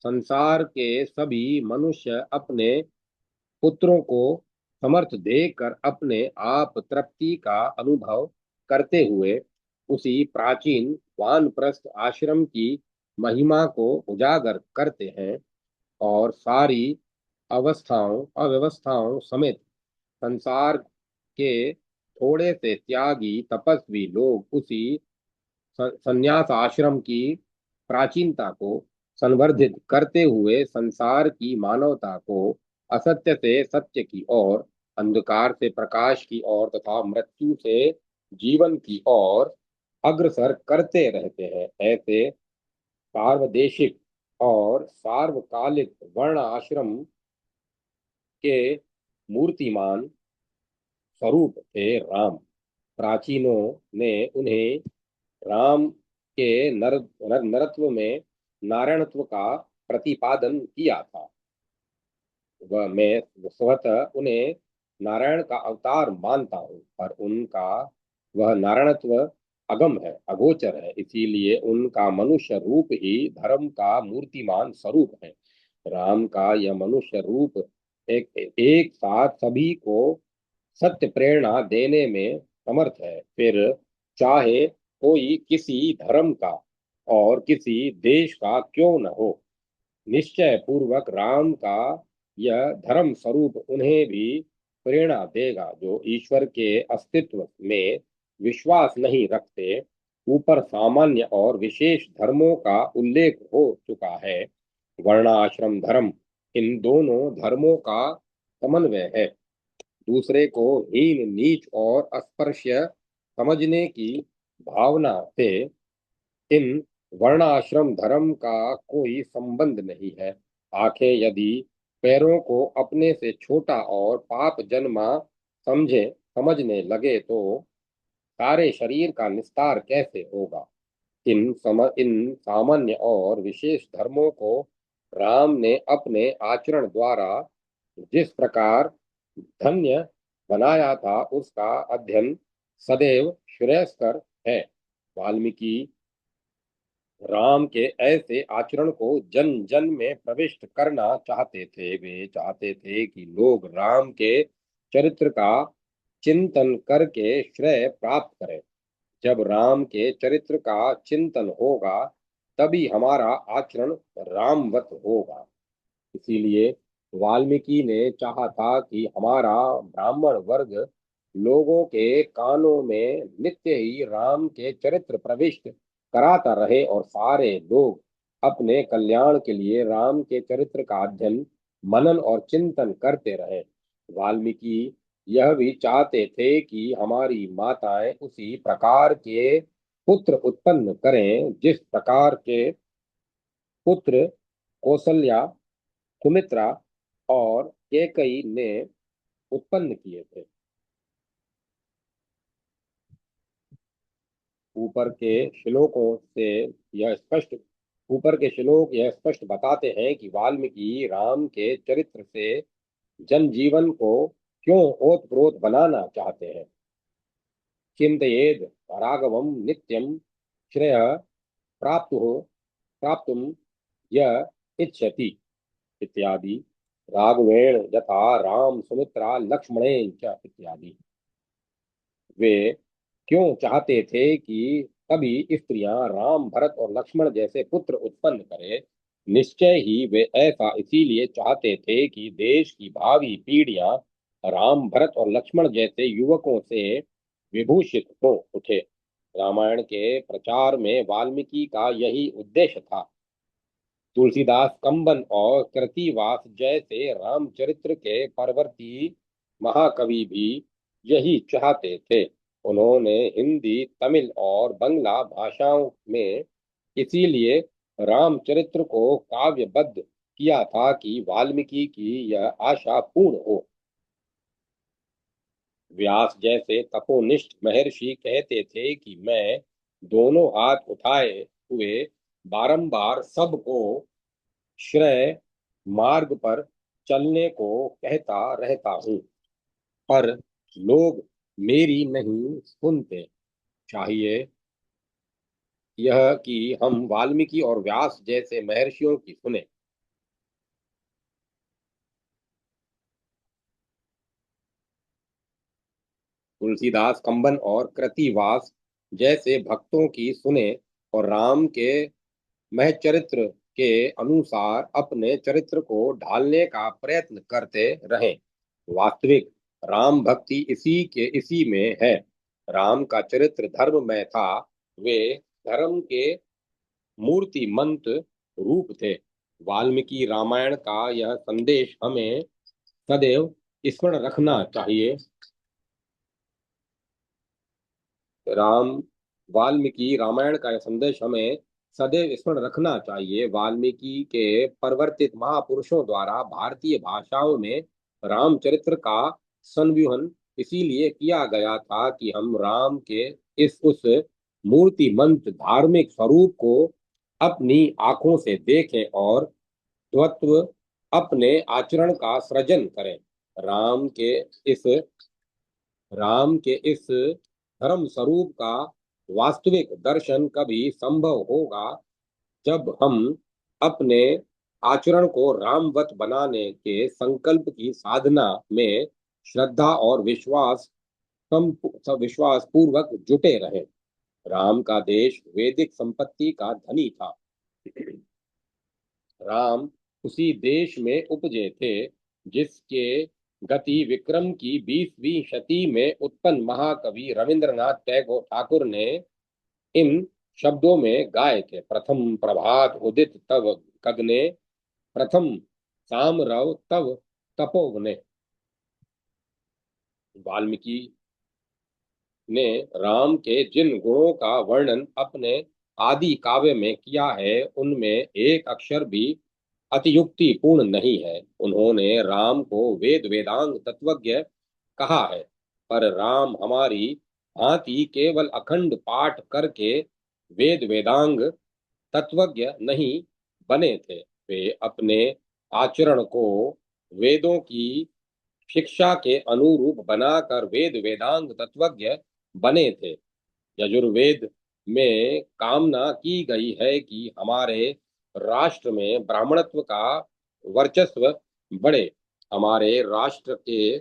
संसार के सभी मनुष्य अपने पुत्रों को समर्थ देकर अपने आप तृप्ति का अनुभव करते हुए उसी प्राचीन वानप्रस्थ आश्रम की महिमा को उजागर करते हैं और सारी अव्यवस्थाओं समेत संसार के थोड़े से त्यागी तपस्वी लोग उसी संन्यास आश्रम की प्राचीनता को संवर्धित करते हुए संसार की मानवता को असत्य से सत्य की ओर, अंधकार से प्रकाश की ओर तथा मृत्यु से जीवन की ओर अग्रसर करते रहते हैं। ऐसे सार्वदेशिक और सार्वकालिक वर्ण आश्रम के मूर्तिमान स्वरूप थे राम। प्राचीनों ने उन्हें राम के नरत्व में नारायणत्व का प्रतिपादन किया था। वह मैं स्वतः उन्हें नारायण का अवतार मानता हूँ, पर उनका वह नारायणत्व अगम है, अगोचर है, इसीलिए उनका मनुष्य रूप ही धर्म का मूर्तिमान स्वरूप है। राम का यह मनुष्य रूप एक साथ सभी को सत्य प्रेरणा देने में समर्थ है। फिर चाहे कोई किसी धर्म का और किसी देश का क्यों न हो, निश्चय पूर्वक राम का यह धर्म स्वरूप उन्हें भी प्रेरणा देगा। जो ईश्वर के अस्तित्व में विश्वास नहीं रखते, ऊपर सामान्य और विशेष धर्मों का उल्लेख हो चुका है। वर्णाश्रम धर्म इन दोनों धर्मों का समन्वय है। दूसरे को हीन, नीच और अस्पृश्य समझने की भावना से इन वर्णाश्रम धर्म का कोई संबंध नहीं है। आंखें यदि पैरों को अपने से छोटा और पाप जन्मा समझने लगे तो सारे शरीर का निस्तार कैसे होगा। इन सामान्य और विशेष धर्मों को राम ने अपने आचरण द्वारा जिस प्रकार धन्य बनाया था, उसका अध्ययन सदैव श्रेयस्कर है। वाल्मीकि राम के ऐसे आचरण को जन जन में प्रविष्ट करना चाहते थे। वे चाहते थे कि लोग राम के चरित्र का चिंतन करके श्रेय प्राप्त करें। जब राम के चरित्र का चिंतन होगा, तभी हमारा आचरण रामवत होगा। इसीलिए वाल्मीकि ने चाहा था कि हमारा ब्राह्मण वर्ग लोगों के कानों में नित्य ही राम के चरित्र प्रविष्ट कराता रहे और सारे लोग अपने कल्याण के लिए राम के चरित्र का अध्ययन, मनन और चिंतन करते रहे। वाल्मीकि यह भी चाहते थे कि हमारी माताएं उसी प्रकार के पुत्र उत्पन्न करें जिस प्रकार के पुत्र कौशल्या, सुमित्रा और कैकेयी ने उत्पन्न किए थे। ऊपर के श्लोकों से यह स्पष्ट ऊपर के श्लोक यह स्पष्ट बताते हैं कि वाल्मीकि राम के चरित्र से जनजीवन को क्यों ओतप्रोत बनाना चाहते हैं। चिंतयेद राघवम नित्यम श्रेय प्राप्तु प्राप्तुम यह इच्छति इत्यादि। राघवेण यथा राम सुमित्रा लक्ष्मणेन च इत्यादि। वे क्यों चाहते थे कि सभी स्त्रियां राम, भरत और लक्ष्मण जैसे पुत्र उत्पन्न करें। निश्चय ही वे ऐसा इसीलिए चाहते थे कि देश की भावी पीढ़ियां राम, भरत और लक्ष्मण जैसे युवकों से विभूषित हो उठे। रामायण के प्रचार में वाल्मीकि का यही उद्देश्य था। तुलसीदास कंबन और कृतिवास जैसे रामचरित्र के परवर्ती महाकवि भी यही चाहते थे। उन्होंने हिंदी, तमिल और बंगला भाषाओं में इसीलिए रामचरित्र को काव्यबद्ध किया था कि वाल्मीकि की यह आशा पूर्ण हो। व्यास जैसे तपोनिष्ठ महर्षि कहते थे कि मैं दोनों हाथ उठाए हुए बारंबार सबको श्रेय मार्ग पर चलने को कहता रहता हूँ, पर लोग मेरी नहीं सुनते। चाहिए यह कि हम वाल्मीकि और व्यास जैसे महर्षियों की सुने। तुलसीदास, कंबन और कृतिवास जैसे भक्तों की सुने और राम के महचरित्र के अनुसार अपने चरित्र को ढालने का प्रयत्न करते रहें। वास्तविक राम भक्ति इसी में है। राम का चरित्र धर्म में था। वे धर्म के मूर्तिमंत रूप थे। वाल्मीकि रामायण का यह संदेश हमें सदैव स्मरण रखना चाहिए। राम वाल्मीकि रामायण का यह संदेश हमें सदैव स्मरण रखना चाहिए। वाल्मीकि के परिवर्तित महापुरुषों द्वारा भारतीय भाषाओं में रामचरित्र का संव्यूहन इसीलिए किया गया था कि हम राम के इस उस मूर्तिमंत धार्मिक स्वरूप को अपनी आंखों से देखें और तत्व अपने आचरण का सृजन करें। राम के इस राम के इस धर्म स्वरूप का वास्तविक दर्शन कभी संभव होगा जब हम अपने आचरण को रामवत बनाने के संकल्प की साधना में श्रद्धा और विश्वास पूर्वक जुटे रहे। राम का देश वैदिक संपत्ति का धनी था। राम उसी देश में उपजे थे जिसके गति विक्रम की 20वीं शती में उत्पन्न महाकवि रविंद्रनाथ टैगोर ठाकुर ने इन शब्दों में गाए थे। प्रथम प्रभात उदित तब गगने, प्रथम साम रव तब तपोवने। वाल्मीकि ने राम के जिन गुणों का वर्णन अपने आदि काव्य में किया है उनमें एक अक्षर भी अतियुक्ति पूर्ण नहीं है। उन्होंने राम को वेद वेदांग तत्वज्ञ कहा है, पर राम हमारी भांति केवल अखंड पाठ करके वेद वेदांग तत्वज्ञ नहीं बने थे। वे अपने आचरण को वेदों की शिक्षा के अनुरूप बनाकर वेद वेदांग तत्वज्ञ बने थे। यजुर्वेद में कामना की गई है कि हमारे राष्ट्र में ब्राह्मणत्व का वर्चस्व बढ़े। हमारे राष्ट्र के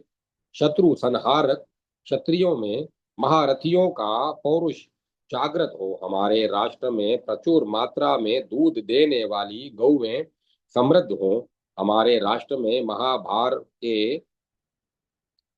शत्रु संहारक क्षत्रियों में महारथियों का पौरुष जागृत हो। हमारे राष्ट्र में प्रचुर मात्रा में दूध देने वाली गौएं समृद्ध हो। हमारे राष्ट्र में महाभार के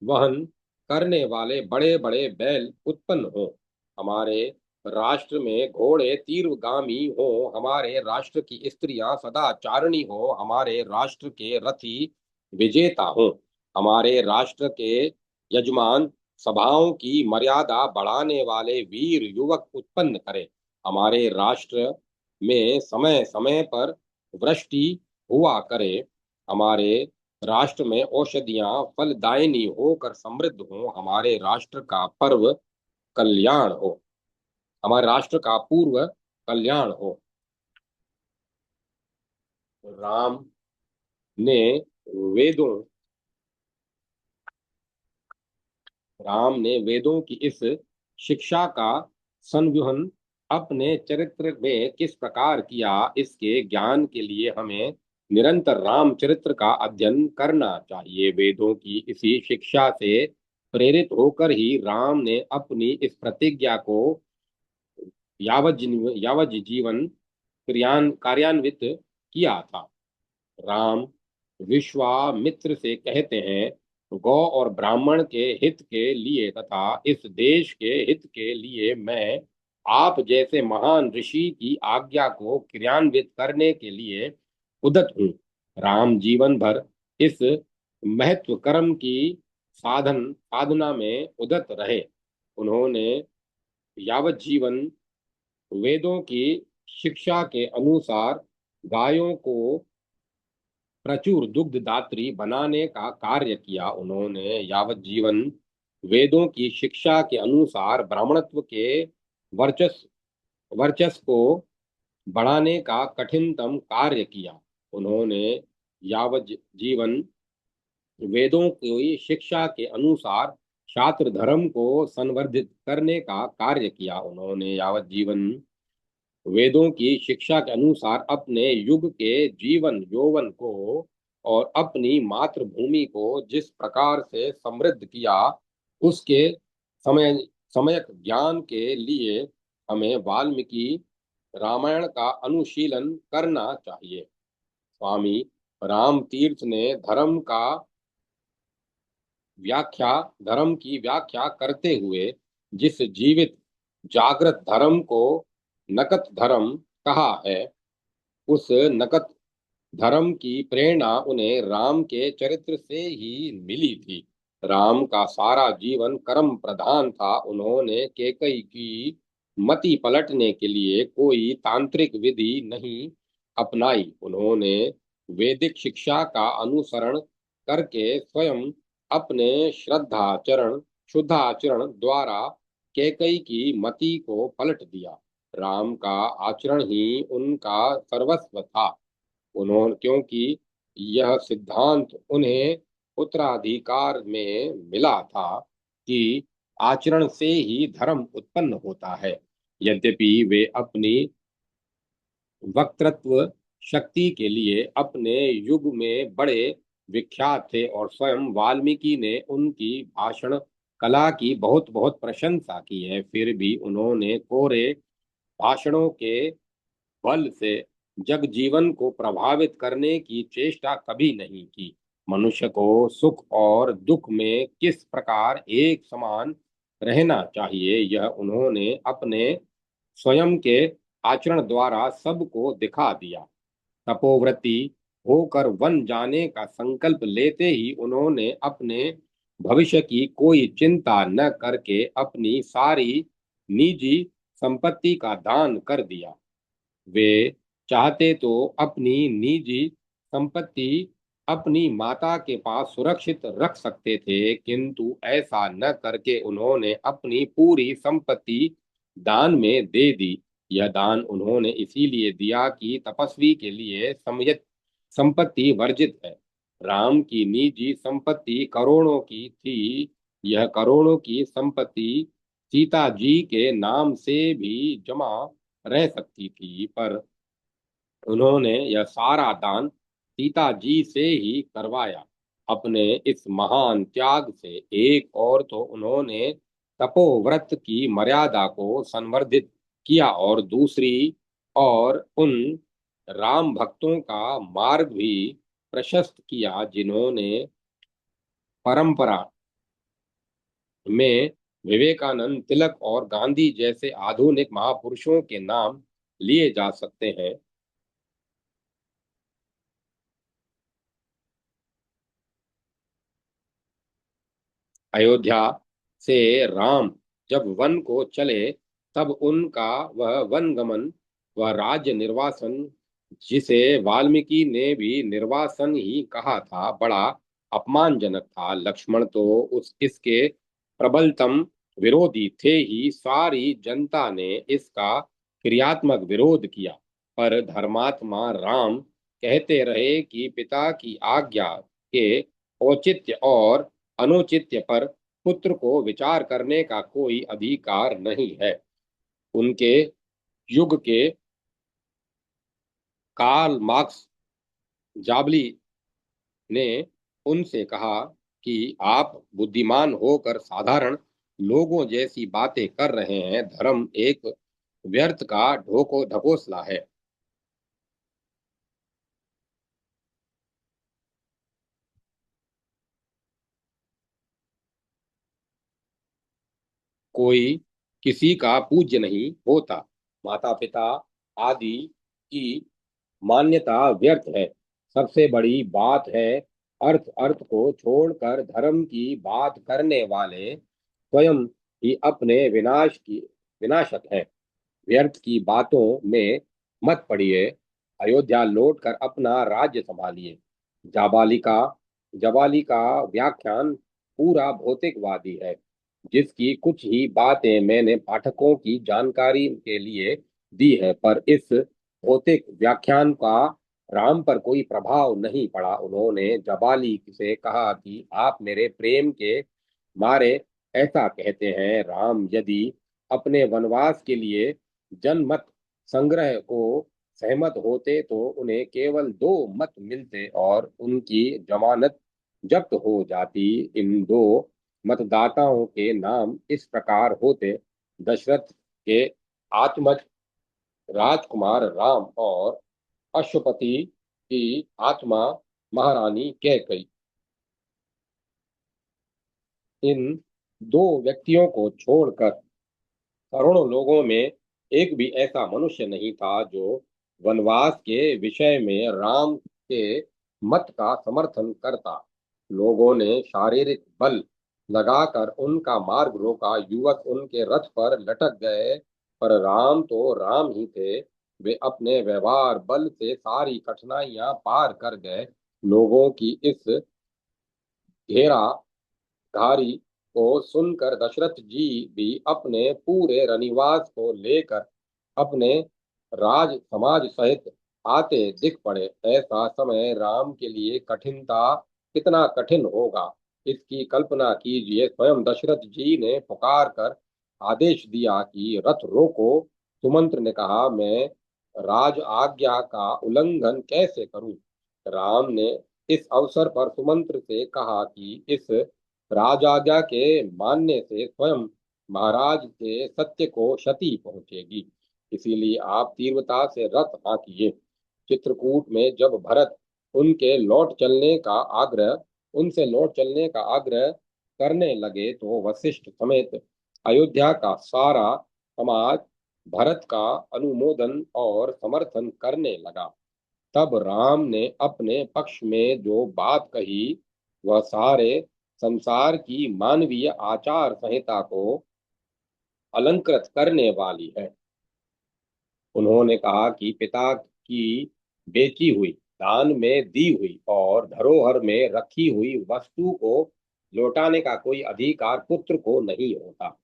वहन करने वाले बड़े बड़े बैल उत्पन्न हो। हमारे राष्ट्र में घोड़े तीव्रगामी हो। हमारे राष्ट्र की स्त्रियां सदाचारिणी हो। हमारे राष्ट्र के रथी विजेता हो। हमारे राष्ट्र के यजमान सभाओं की मर्यादा बढ़ाने वाले वीर युवक उत्पन्न करें। हमारे राष्ट्र में समय समय पर वृष्टि हुआ करे, हमारे राष्ट्र में औषधियां फलदायिनी होकर समृद्ध हो, हमारे राष्ट्र का पर्व कल्याण हो, हमारे राष्ट्र का पूर्व कल्याण हो। राम ने वेदों राम ने वेदों की इस शिक्षा का संवहन अपने चरित्र में किस प्रकार किया, इसके ज्ञान के लिए हमें निरंतर रामचरित्र का अध्ययन करना चाहिए। वेदों की इसी शिक्षा से प्रेरित होकर ही राम ने अपनी इस प्रतिज्ञा को यावज जीवन कार्यान्वित किया था। राम विश्वामित्र से कहते हैं, गौ और ब्राह्मण के हित के लिए तथा इस देश के हित के लिए मैं आप जैसे महान ऋषि की आज्ञा को क्रियान्वित करने के लिए उद्यत हूँ। राम जीवन भर इस महत्व कर्म की साधना में उद्यत रहे। उन्होंने यावत जीवन वेदों की शिक्षा के अनुसार गायों को प्रचुर दुग्धदात्री बनाने का कार्य किया। उन्होंने यावत जीवन वेदों की शिक्षा के अनुसार ब्राह्मणत्व के वर्चस्व को बढ़ाने का कठिनतम कार्य किया। उन्होंने यावत जीवन वेदों की शिक्षा के अनुसार छात्र धर्म को संवर्धित करने का कार्य किया। उन्होंने यावत जीवन वेदों की शिक्षा के अनुसार अपने युग के जीवन यौवन को और अपनी मातृभूमि को जिस प्रकार से समृद्ध किया, उसके समय सम्यक ज्ञान के लिए हमें वाल्मीकि रामायण का अनुशीलन करना चाहिए। स्वामी राम तीर्थ ने व्याख्या धर्म की व्याख्या करते हुए जिस जीवित जागृत धर्म को नकत धर्म कहा है, उस नकत धर्म की प्रेरणा उन्हें राम के चरित्र से ही मिली थी। राम का सारा जीवन कर्म प्रधान था। उन्होंने केकई की मति पलटने के लिए कोई तांत्रिक विधि नहीं अपनाई। उन्होंने वैदिक शिक्षा का अनुसरण करके स्वयं अपने शुद्धाचरण द्वारा केकई की मति को पलट दिया। राम का आचरण ही उनका सर्वस्व था। उन्होंने क्योंकि यह सिद्धांत उन्हें उत्तराधिकार में मिला था कि आचरण से ही धर्म उत्पन्न होता है। यद्यपि वे अपनी वक्तृत्व शक्ति के लिए अपने युग में बड़े विख्यात थे और स्वयं वाल्मीकि ने उनकी भाषण कला की बहुत बहुत प्रशंसा की है, फिर भी उन्होंने कोरे भाषणों के बल से जग जीवन को प्रभावित करने की चेष्टा कभी नहीं की। मनुष्य को सुख और दुख में किस प्रकार एक समान रहना चाहिए, यह उन्होंने अपने स्वयं के आचरण द्वारा सबको दिखा दिया। तपोव्रती होकर वन जाने का संकल्प लेते ही उन्होंने अपने भविष्य की कोई चिंता न करके अपनी सारी निजी संपत्ति का दान कर दिया। वे चाहते तो अपनी निजी संपत्ति अपनी माता के पास सुरक्षित रख सकते थे, किंतु ऐसा न करके उन्होंने अपनी पूरी संपत्ति दान में दे दी। यह दान उन्होंने इसीलिए दिया कि तपस्वी के लिए समयत संपत्ति वर्जित है। राम की निजी संपत्ति करोड़ों की थी। यह करोड़ों की संपत्ति सीता जी के नाम से भी जमा रह सकती थी, पर उन्होंने यह सारा दान सीता जी से ही करवाया। अपने इस महान त्याग से एक और तो उन्होंने तपोव्रत की मर्यादा को संवर्धित किया और दूसरी और उन राम भक्तों का मार्ग भी प्रशस्त किया जिन्होंने परंपरा में विवेकानंद, तिलक और गांधी जैसे आधुनिक महापुरुषों के नाम लिए जा सकते हैं। अयोध्या से राम जब वन को चले, तब उनका वह वन गमन व राज्य निर्वासन जिसे वाल्मीकि ने भी निर्वासन ही कहा था, बड़ा अपमानजनक था। लक्ष्मण तो उस इसके प्रबलतम विरोधी थे ही, सारी जनता ने इसका क्रियात्मक विरोध किया। पर धर्मात्मा राम कहते रहे कि पिता की आज्ञा के औचित्य और अनुचित्य पर पुत्र को विचार करने का कोई अधिकार नहीं है। उनके युग के कार्ल मार्क्स जाबली ने उनसे कहा कि आप बुद्धिमान होकर साधारण लोगों जैसी बातें कर रहे हैं। धर्म एक व्यर्थ का ढोको ढकोसला है। कोई किसी का पूज्य नहीं होता। माता पिता आदि की मान्यता व्यर्थ है। सबसे बड़ी बात है अर्थ। अर्थ को छोड़कर धर्म की बात करने वाले स्वयं ही अपने विनाशक है। व्यर्थ की बातों में मत पड़िए। अयोध्या लौटकर अपना राज्य संभालिए। जाबालिका जबाली का व्याख्यान पूरा भौतिकवादी है, जिसकी कुछ ही बातें मैंने पाठकों की जानकारी के लिए दी है, पर इस भौतिक व्याख्यान का राम पर कोई प्रभाव नहीं पड़ा। उन्होंने जबाली से कहा कि आप मेरे प्रेम के मारे ऐसा कहते हैं। राम यदि अपने वनवास के लिए जनमत संग्रह को सहमत होते तो उन्हें केवल 2 मत मिलते और उनकी जमानत जब्त हो जाती। इन 2 मतदाताओं के नाम इस प्रकार होते: दशरथ के आत्मज राजकुमार राम और अश्वपति की आत्मा महारानी कैकेयी। इन 2 व्यक्तियों को छोड़कर करोड़ों लोगों में एक भी ऐसा मनुष्य नहीं था जो वनवास के विषय में राम के मत का समर्थन करता। लोगों ने शारीरिक बल लगाकर उनका मार्ग रोका। युवक उनके रथ पर लटक गए, पर राम तो राम ही थे। वे अपने व्यवहार बल से सारी कठिनाइयां पार कर गए। लोगों की इस घेरा धारी को सुनकर दशरथ जी भी अपने पूरे रनिवास को लेकर अपने राज समाज सहित आते दिख पड़े। ऐसा समय राम के लिए कठिन था। कितना कठिन होगा, इसकी कल्पना कीजिए। स्वयं दशरथ जी ने पुकार कर आदेश दिया कि रथ रोको। सुमंत्र ने कहा, मैं राज आज्ञा का उल्लंघन कैसे करूं? राम ने इस अवसर पर सुमंत्र से कहा कि इस राजाज्ञा के मानने से स्वयं महाराज के सत्य को क्षति पहुंचेगी। इसीलिए आप तीव्रता से रथ हाँकिए। चित्रकूट में जब भरत उनसे लौट चलने का आग्रह करने लगे तो वशिष्ठ समेत अयोध्या का सारा समाज भरत का अनुमोदन और समर्थन करने लगा। तब राम ने अपने पक्ष में जो बात कही, वह सारे संसार की मानवीय आचार संहिता को अलंकृत करने वाली है। उन्होंने कहा कि पिता की बेची हुई, दान में दी हुई और धरोहर में रखी हुई वस्तु को लौटाने का कोई अधिकार पुत्र को नहीं होता।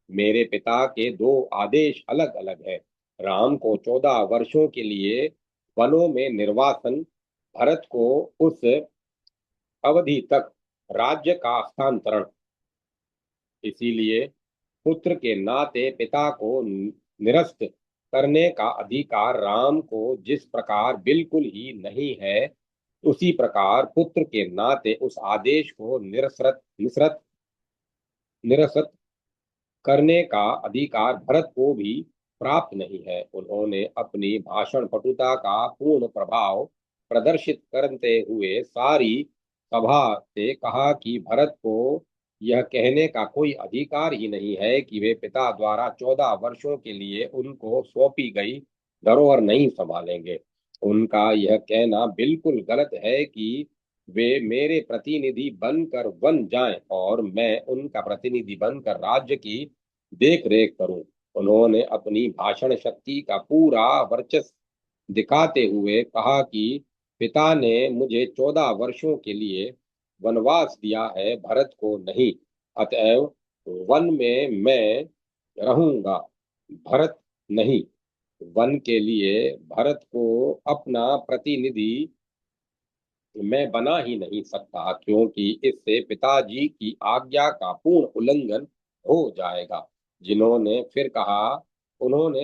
मेरे पिता के 2 आदेश अलग अलग है। राम को 14 वर्षों के लिए वनों में निर्वासन, भरत को उस अवधि तक राज्य का हस्तांतरण। इसीलिए पुत्र के नाते पिता को निरस्त करने का अधिकार राम को जिस प्रकार बिल्कुल ही नहीं है, उसी प्रकार पुत्र के नाते उस आदेश को निरस्त करने का अधिकार भरत को भी प्राप्त नहीं है। उन्होंने अपनी भाषण पटुता का पूर्ण प्रभाव प्रदर्शित करते हुए सारी सभा से कहा कि भरत को यह कहने का कोई अधिकार ही नहीं है कि वे पिता द्वारा 14 वर्षों के लिए उनको सौंपी गई धरोहर नहीं संभालेंगे। उनका यह कहना बिल्कुल गलत है कि वे मेरे प्रतिनिधि बनकर वन जाएं और मैं उनका प्रतिनिधि बनकर राज्य की देख रेख करूं। उन्होंने अपनी भाषण शक्ति का पूरा वर्चस्व दिखाते हुए कहा कि पिता ने मुझे 14 वर्षों के लिए वनवास दिया है, भरत को नहीं। अतएव वन में मैं रहूंगा, भरत नहीं। वन के लिए भरत को अपना प्रतिनिधि मैं बना ही नहीं सकता, क्योंकि इससे पिताजी की आज्ञा का पूर्ण उल्लंघन हो जाएगा। उन्होंने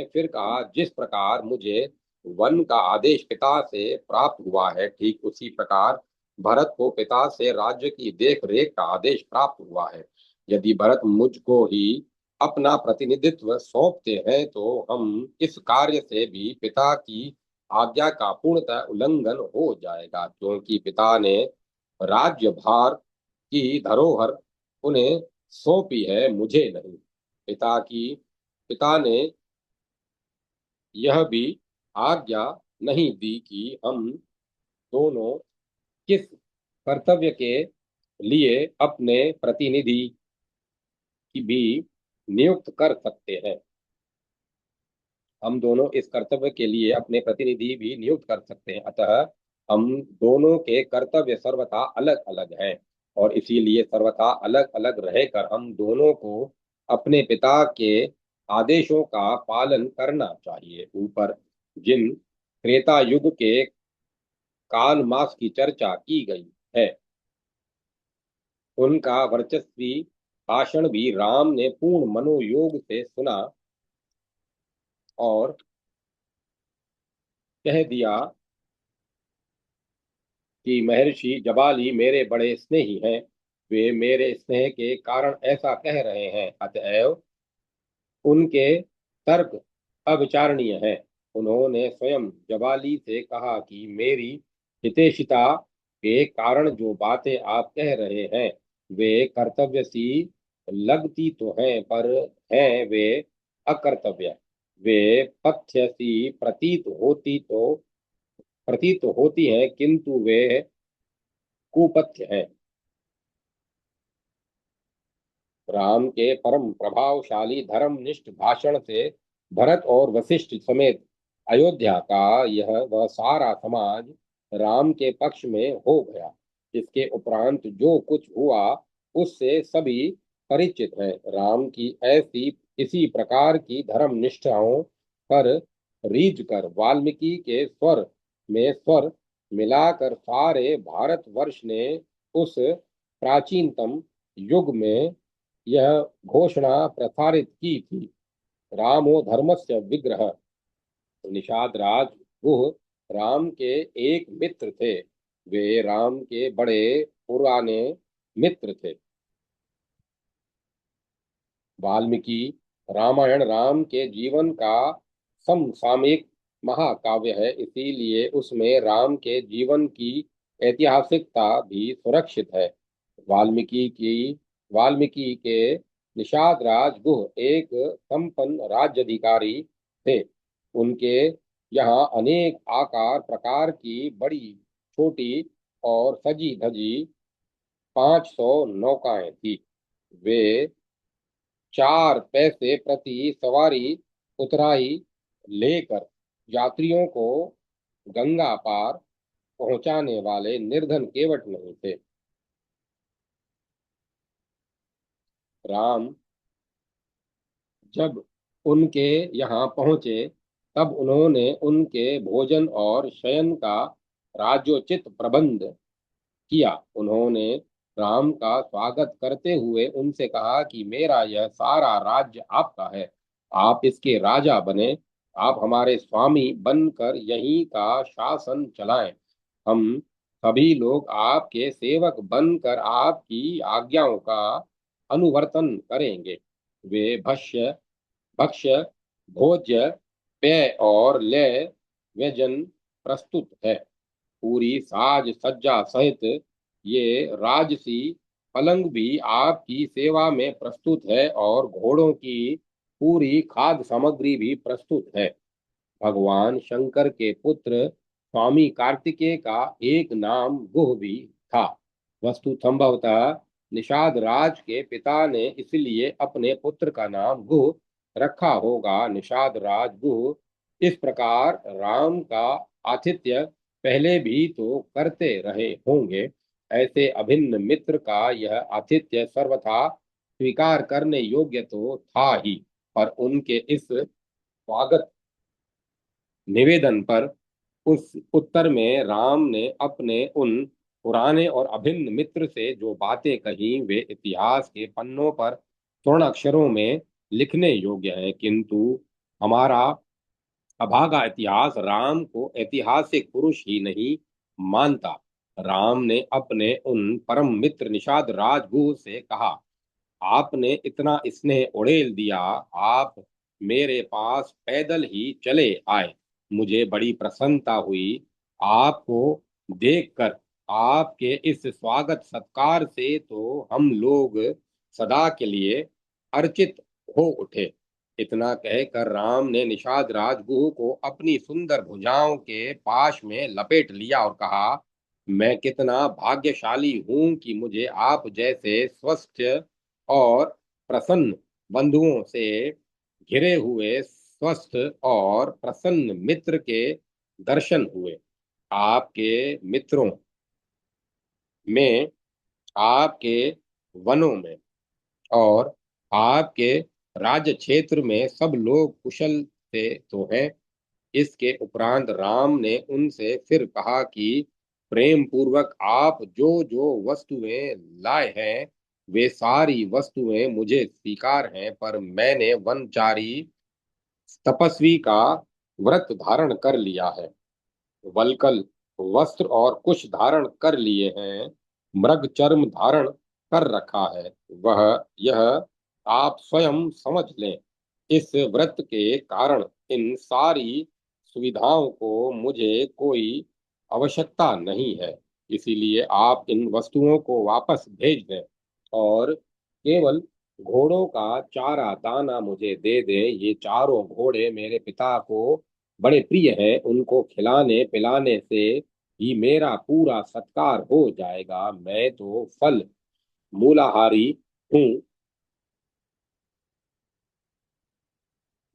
फिर कहा, जिस प्रकार मुझे वन का आदेश पिता से प्राप्त हुआ है, ठीक उसी प्रकार भरत को पिता से राज्य की देख रेख का आदेश प्राप्त हुआ है। यदि भरत मुझको ही अपना प्रतिनिधित्व सौंपते हैं तो हम इस कार्य से भी पिता की आज्ञा का पूर्णतः उल्लंघन हो जाएगा, क्योंकि पिता ने राज्य भार की धरोहर उन्हें सौंपी है, मुझे नहीं। पिता ने यह भी आज्ञा नहीं दी कि हम दोनों किस कर्तव्य के लिए अपने प्रतिनिधि की भी नियुक्त कर सकते हैं। हम दोनों इस कर्तव्य के लिए अपने प्रतिनिधि भी नियुक्त कर सकते हैं। अतः हम दोनों के कर्तव्य सर्वथा अलग अलग हैं, और इसीलिए सर्वथा अलग अलग रहकर हम दोनों को अपने पिता के आदेशों का पालन करना चाहिए। ऊपर जिन त्रेता युग के काल मास की चर्चा की गई है, उनका वर्चस्वी भाषण भी राम ने पूर्ण मनोयोग से सुना और कह दिया कि महर्षि जबाली मेरे बड़े स्नेही हैं, वे मेरे स्नेह के कारण ऐसा कह रहे हैं, अतएव उनके तर्क अविचारणीय हैं। उन्होंने स्वयं जबाली से कहा कि मेरी हितैषिता के कारण जो बातें आप कह रहे हैं वे कर्तव्य सी लगती तो हैं, पर हैं वे अकर्तव्य। वे पथ्य सी प्रतीत होती हैं, किंतु वे कुपथ्य हैं। राम के परम प्रभावशाली धर्मनिष्ठ भाषण से भरत और वशिष्ठ समेत अयोध्या का यह वह सारा समाज राम के पक्ष में हो गया। इसके उपरांत जो कुछ हुआ उससे सभी परिचित हैं। राम की ऐसी इसी प्रकार की धर्म निष्ठाओं पर रीझ कर वाल्मीकि के स्वर में स्वर मिलाकर सारे भारतवर्ष ने उस प्राचीनतम युग में यह घोषणा प्रसारित की थी, रामो धर्मस्य विग्रह। निषाद राज गुह राम के एक मित्र थे। वे राम के बड़े पुराने मित्र थे। वाल्मीकि रामायण राम के जीवन का समसामयिक महाकाव्य है, इसीलिए उसमें राम के जीवन की ऐतिहासिकता भी सुरक्षित है। वाल्मीकि की वाल्मीकि के निषाद राजगुह एक संपन्न राज्याधिकारी थे। उनके यहाँ अनेक आकार प्रकार की बड़ी छोटी और सजी धजी 500 नौकाएं थी। वे 4 पैसे प्रति सवारी उतराई लेकर यात्रियों को गंगा पार पहुंचाने वाले निर्धन केवट नहीं थे। राम जब उनके यहाँ पहुंचे तब उन्होंने उनके भोजन और शयन का राज्योचित प्रबंध किया। उन्होंने राम का स्वागत करते हुए उनसे कहा कि मेरा यह सारा राज्य आपका है, आप इसके राजा बने, आप हमारे स्वामी बनकर यहीं का शासन चलाएं। हम सभी लोग आपके सेवक बनकर आपकी आज्ञाओं का अनुवर्तन करेंगे। वे भक्ष्य भोज्य पेय और लय व्यंजन प्रस्तुत है। पूरी साज सज्जा सहित ये राजसी पलंग भी आपकी सेवा में प्रस्तुत है, और घोड़ों की पूरी खाद्य सामग्री भी प्रस्तुत है। भगवान शंकर के पुत्र स्वामी कार्तिकेय का एक नाम गुह भी था। वस्तु संभवतः निषाद राज के पिता ने इसलिए अपने पुत्र का नाम गुह रखा होगा। निषाद राज गुह इस प्रकार राम का आतिथ्य पहले भी तो करते रहे होंगे, ऐसे अभिन्न मित्र का यह आतिथ्य सर्वथा स्वीकार करने योग्य तो था ही। पर उनके इस स्वागत निवेदन पर उस उत्तर में राम ने अपने उन पुराने और अभिन्न मित्र से जो बातें कही वे इतिहास के पन्नों पर स्वर्ण अक्षरों में लिखने योग्य हैं, किंतु हमारा अभागा इतिहास राम को ऐतिहासिक पुरुष ही नहीं मानता। राम ने अपने उन परम मित्र निषाद राजगुह से कहा, आपने इतना स्नेह उड़ेल दिया, आप मेरे पास पैदल ही चले आए, मुझे बड़ी प्रसन्नता हुई आपको देखकर। आपके इस स्वागत सत्कार से तो हम लोग सदा के लिए अर्चित हो उठे। इतना कहकर राम ने निषाद राजगुह को अपनी सुंदर भुजाओं के पाश में लपेट लिया और कहा, मैं कितना भाग्यशाली हूं कि मुझे आप जैसे स्वस्थ और प्रसन्न बंधुओं से घिरे हुए स्वस्थ और प्रसन्न मित्र के दर्शन हुए। आपके मित्रों में, आपके वनों में और आपके राज्य क्षेत्र में सब लोग कुशल से तो हैं। इसके उपरांत राम ने उनसे फिर कहा कि प्रेम पूर्वक आप जो जो वस्तुएं लाए हैं वे सारी वस्तुएं मुझे स्वीकार हैं, पर मैंने वनचारी तपस्वी का व्रत धारण कर लिया है, वल्कल वस्त्र और कुश धारण कर लिए हैं, मृग चर्म धारण कर रखा है, वह यह आप स्वयं समझ लें। इस व्रत के कारण इन सारी सुविधाओं को मुझे कोई आवश्यकता नहीं है, इसीलिए आप इन वस्तुओं को वापस भेज दें और केवल घोड़ों का चारा दाना मुझे दे दें। ये चारों घोड़े मेरे पिता को बड़े प्रिय हैं, उनको खिलाने पिलाने से ही मेरा पूरा सत्कार हो जाएगा। मैं तो फल मूलाहारी हूँ,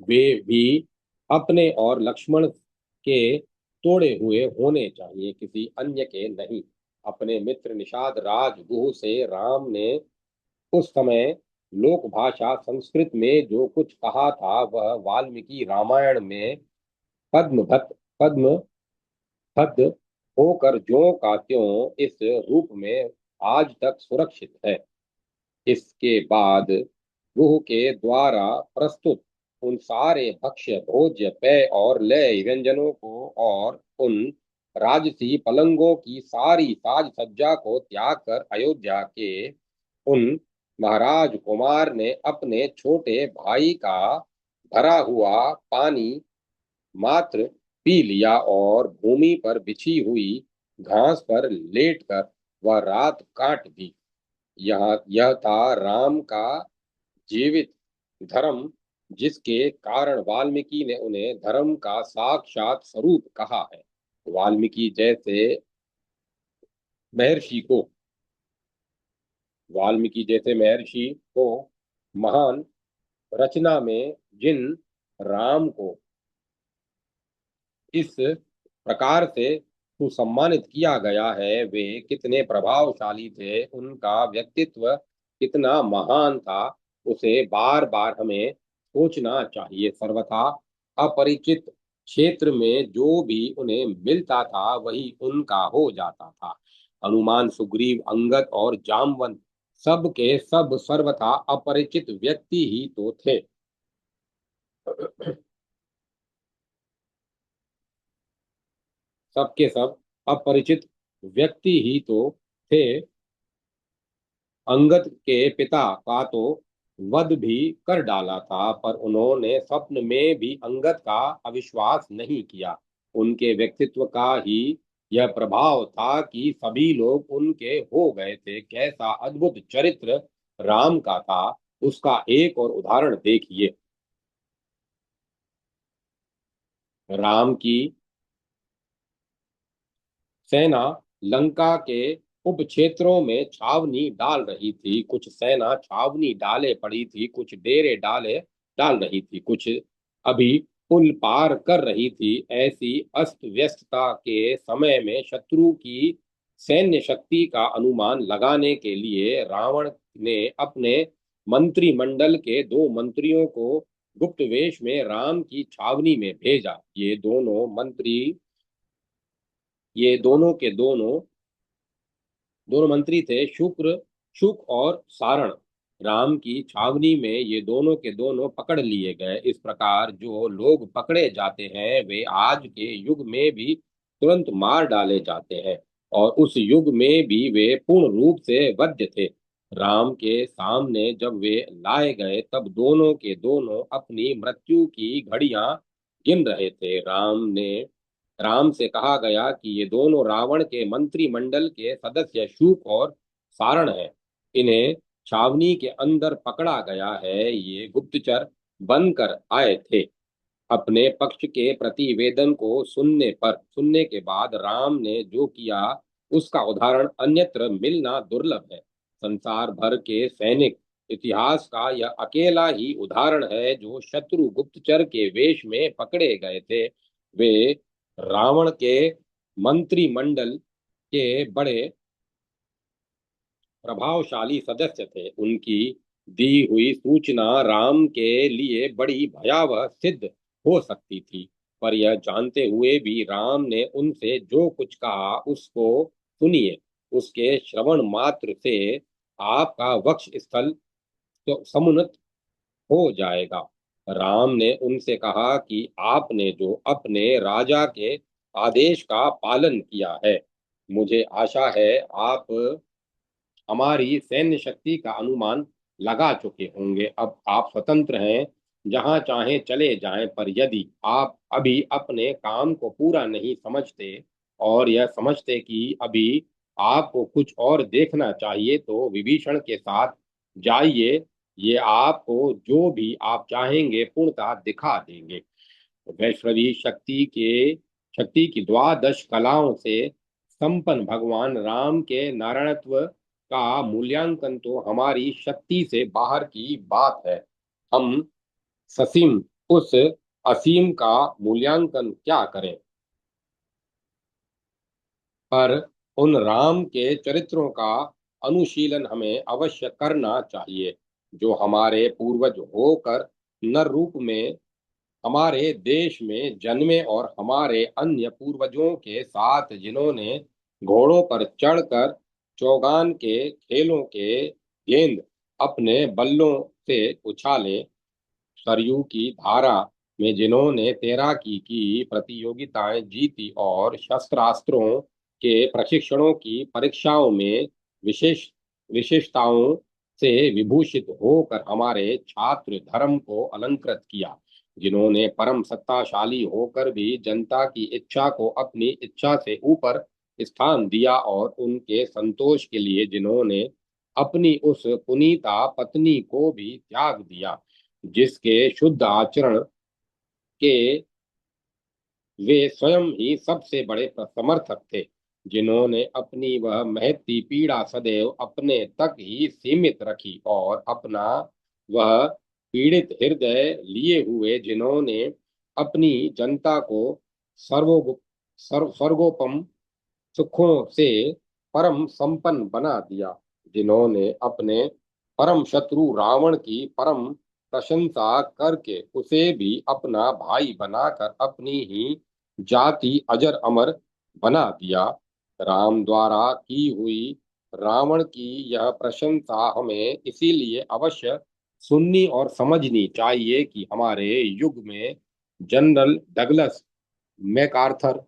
वे भी अपने और लक्ष्मण के तोड़े हुए होने चाहिए, किसी अन्य के नहीं। अपने मित्र निषाद राजगुह से राम ने उस समय लोक भाषा संस्कृत में जो कुछ कहा था वह वाल्मीकि रामायण में पद्मभत पद्म हद होकर ज्यों का त्यों इस रूप में आज तक सुरक्षित है। इसके बाद गुह के द्वारा प्रस्तुत उन सारे भक्ष्य भोज्य पेय और लय व्यंजनों को और उन राजसी पलंगों की सारी साज सज्जा को त्याग कर अयोध्या के उन महाराज कुमार ने अपने छोटे भाई का भरा हुआ पानी मात्र पी लिया और भूमि पर बिछी हुई घास पर लेटकर वह रात काट दी। यह था राम का जीवित धर्म, जिसके कारण वाल्मीकि ने उन्हें धर्म का साक्षात स्वरूप कहा है। वाल्मीकि जैसे महर्षि को वाल्मीकि जैसे महर्षि को महान रचना में जिन राम को इस प्रकार से सुसम्मानित किया गया है वे कितने प्रभावशाली थे, उनका व्यक्तित्व कितना महान था, उसे बार बार हमें सोचना चाहिए। सर्वथा अपरिचित क्षेत्र में जो भी उन्हें मिलता था वही उनका हो जाता था। हनुमान, सुग्रीव, अंगद और जामवंत सब के सब सर्वथा अपरिचित व्यक्ति ही तो थे। सबके सब अपरिचित व्यक्ति ही तो थे। अंगद के पिता का तो वध भी कर डाला था, पर उन्होंने स्वप्न में भी अंगद का अविश्वास नहीं किया। उनके व्यक्तित्व का ही यह प्रभाव था कि सभी लोग उनके हो गए थे। कैसा अद्भुत चरित्र राम का था, उसका एक और उदाहरण देखिए। राम की सेना लंका के उप क्षेत्रों में छावनी डाल रही थी, कुछ सेना छावनी डाले पड़ी थी, कुछ डेरे डाल रही थी, कुछ अभी पुल पार कर रही थी, ऐसी अस्त व्यस्तता के समय में शत्रु की सैन्य शक्ति का अनुमान लगाने के लिए रावण ने अपने मंत्रिमंडल के दो मंत्रियों को गुप्त वेश में राम की छावनी में भेजा। ये दोनों के दोनों मंत्री थे, शुक और सारण। राम की छावनी में ये दोनों के दोनों पकड़ लिए गए। इस प्रकार जो लोग पकड़े जाते हैं वे आज के युग में भी तुरंत मार डाले जाते हैं, और उस युग में भी वे पूर्ण रूप से वध्य थे। राम के सामने जब वे लाए गए तब दोनों के दोनों अपनी मृत्यु की घड़ियां गिन रहे थे। राम से कहा गया कि ये दोनों रावण के मंत्रिमंडल के सदस्य शूक और सारण हैं। इन्हें छावनी के अंदर पकड़ा गया है। ये गुप्तचर बनकर आए थे। अपने पक्ष के प्रतिवेदन को सुनने के बाद राम ने जो किया उसका उदाहरण अन्यत्र मिलना दुर्लभ है। संसार भर के सैनिक इतिहास का यह अकेला ही उदाहरण है जो शत्रु गुप्तचर के वेश में पकड़े गए थे। वे रावण के मंत्रिमंडल के बड़े प्रभावशाली सदस्य थे। उनकी दी हुई सूचना राम के लिए बड़ी भयावह सिद्ध हो सकती थी, पर यह जानते हुए भी राम ने उनसे जो कुछ कहा उसको सुनिए। उसके श्रवण मात्र से आपका वक्ष स्थल तो समुन्नत हो जाएगा। राम ने उनसे कहा कि आपने जो अपने राजा के आदेश का पालन किया है, मुझे आशा है आप हमारी सैन्य शक्ति का अनुमान लगा चुके होंगे। अब आप स्वतंत्र हैं, जहां चाहे चले जाएं, पर यदि आप अभी अपने काम को पूरा नहीं समझते और यह समझते कि अभी आपको कुछ और देखना चाहिए तो विभीषण के साथ जाइए। ये आपको जो भी आप चाहेंगे पूर्णतः दिखा देंगे। वैष्णवी शक्ति की द्वादश कलाओं से संपन्न भगवान राम के नारायणत्व का मूल्यांकन तो हमारी शक्ति से बाहर की बात है। हम ससीम उस असीम का मूल्यांकन क्या करें, पर उन राम के चरित्रों का अनुशीलन हमें अवश्य करना चाहिए, जो हमारे पूर्वज होकर नर रूप में हमारे देश में जन्मे और हमारे अन्य पूर्वजों के साथ जिन्होंने घोड़ों पर चढ़कर चौगान के खेलों के गेंद अपने बल्लों से उछाले, सरयू की धारा में जिन्होंने तैराकी की प्रतियोगिताएं जीती और शस्त्रास्त्रों के प्रशिक्षणों की परीक्षाओं में विशेष विशेषताओं से विभूषित होकर हमारे छात्र धर्म को अलंकृत किया, जिन्होंने परम सत्ताशाली होकर भी जनता की इच्छा को अपनी इच्छा से ऊपर स्थान दिया और उनके संतोष के लिए जिन्होंने अपनी उस पुनीता पत्नी को भी त्याग दिया, जिसके शुद्ध आचरण के वे स्वयं ही सबसे बड़े समर्थक थे, जिन्होंने अपनी वह महती पीड़ा सदैव अपने तक ही सीमित रखी और अपना वह पीड़ित हृदय लिए हुए जिन्होंने अपनी जनता को स्वर्गोपम सुखों से परम संपन्न बना दिया, जिन्होंने अपने परम शत्रु रावण की परम प्रशंसा करके उसे भी अपना भाई बनाकर अपनी ही जाति अजर अमर बना दिया। राम द्वारा की हुई रावण की यह प्रशंसा हमें इसीलिए अवश्य सुननी और समझनी चाहिए कि हमारे युग में जनरल डगलस मैकार्थर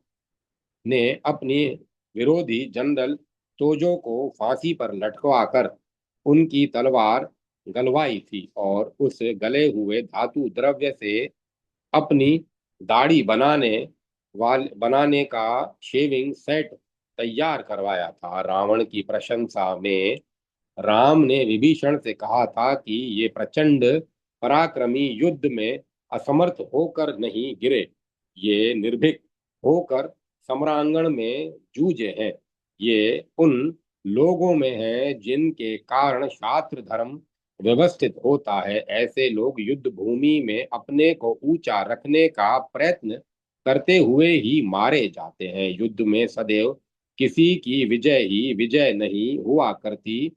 ने अपनी विरोधी जनरल तोजो को फांसी पर लटकवाकर उनकी तलवार गलवाई थी और उस गले हुए धातु द्रव्य से अपनी दाढ़ी बनाने का शेविंग सेट तैयार करवाया था। रावण की प्रशंसा में राम ने विभीषण से कहा था कि ये प्रचंड पराक्रमी युद्ध में असमर्थ होकर नहीं गिरे, ये निर्भीक होकर सम्रांगण में जूझे हैं। ये उन लोगों में है जिनके कारण शास्त्र धर्म व्यवस्थित होता है, ऐसे लोग युद्ध भूमि में अपने को ऊंचा रखने का प्रयत्न करते हुए ही मारे जाते हैं। युद्ध में सदैव किसी की विजय ही विजय नहीं हुआ करती।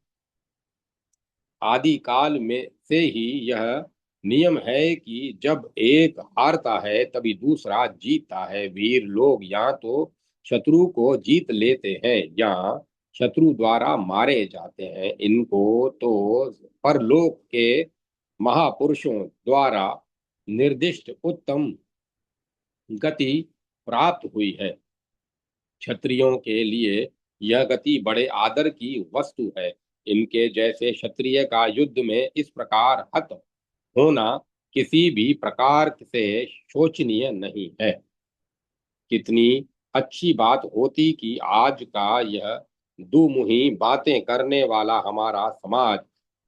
आदि काल में से ही यह नियम है कि जब एक हारता है तभी दूसरा जीतता है। वीर लोग या तो शत्रु को जीत लेते हैं या शत्रु द्वारा मारे जाते हैं। इनको तो परलोक के महापुरुषों द्वारा निर्दिष्ट उत्तम गति प्राप्त हुई है। क्षत्रियों के लिए यह गति बड़े आदर की वस्तु है। इनके जैसे क्षत्रिय का युद्ध में इस प्रकार हत होना किसी भी प्रकार से शोचनीय नहीं है। कितनी अच्छी बात होती कि आज का यह दुमुही बातें करने वाला हमारा समाज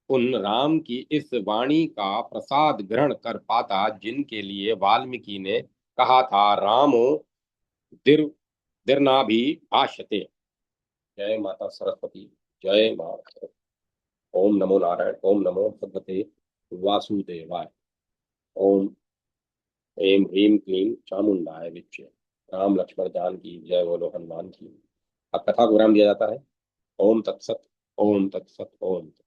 उन राम की इस वाणी का प्रसाद ग्रहण कर पाता जिनके लिए वाल्मीकि ने कहा था, रामो दिर दिर्नाभि भाष्यते। जय माता सरस्वती। जय माता सरस्वती। ओम नमो नारायण। ओम नमो भगवते वासुदेवाय। ओम ऐं ह्रीं क्लीं चामुंडाय विच्चे। राम लक्ष्मण जान की जय बोलो हनुमान की। अब कथा को विराम दिया जाता है। ओम तत्सत। ओम तत्सत। ओम तत्सत।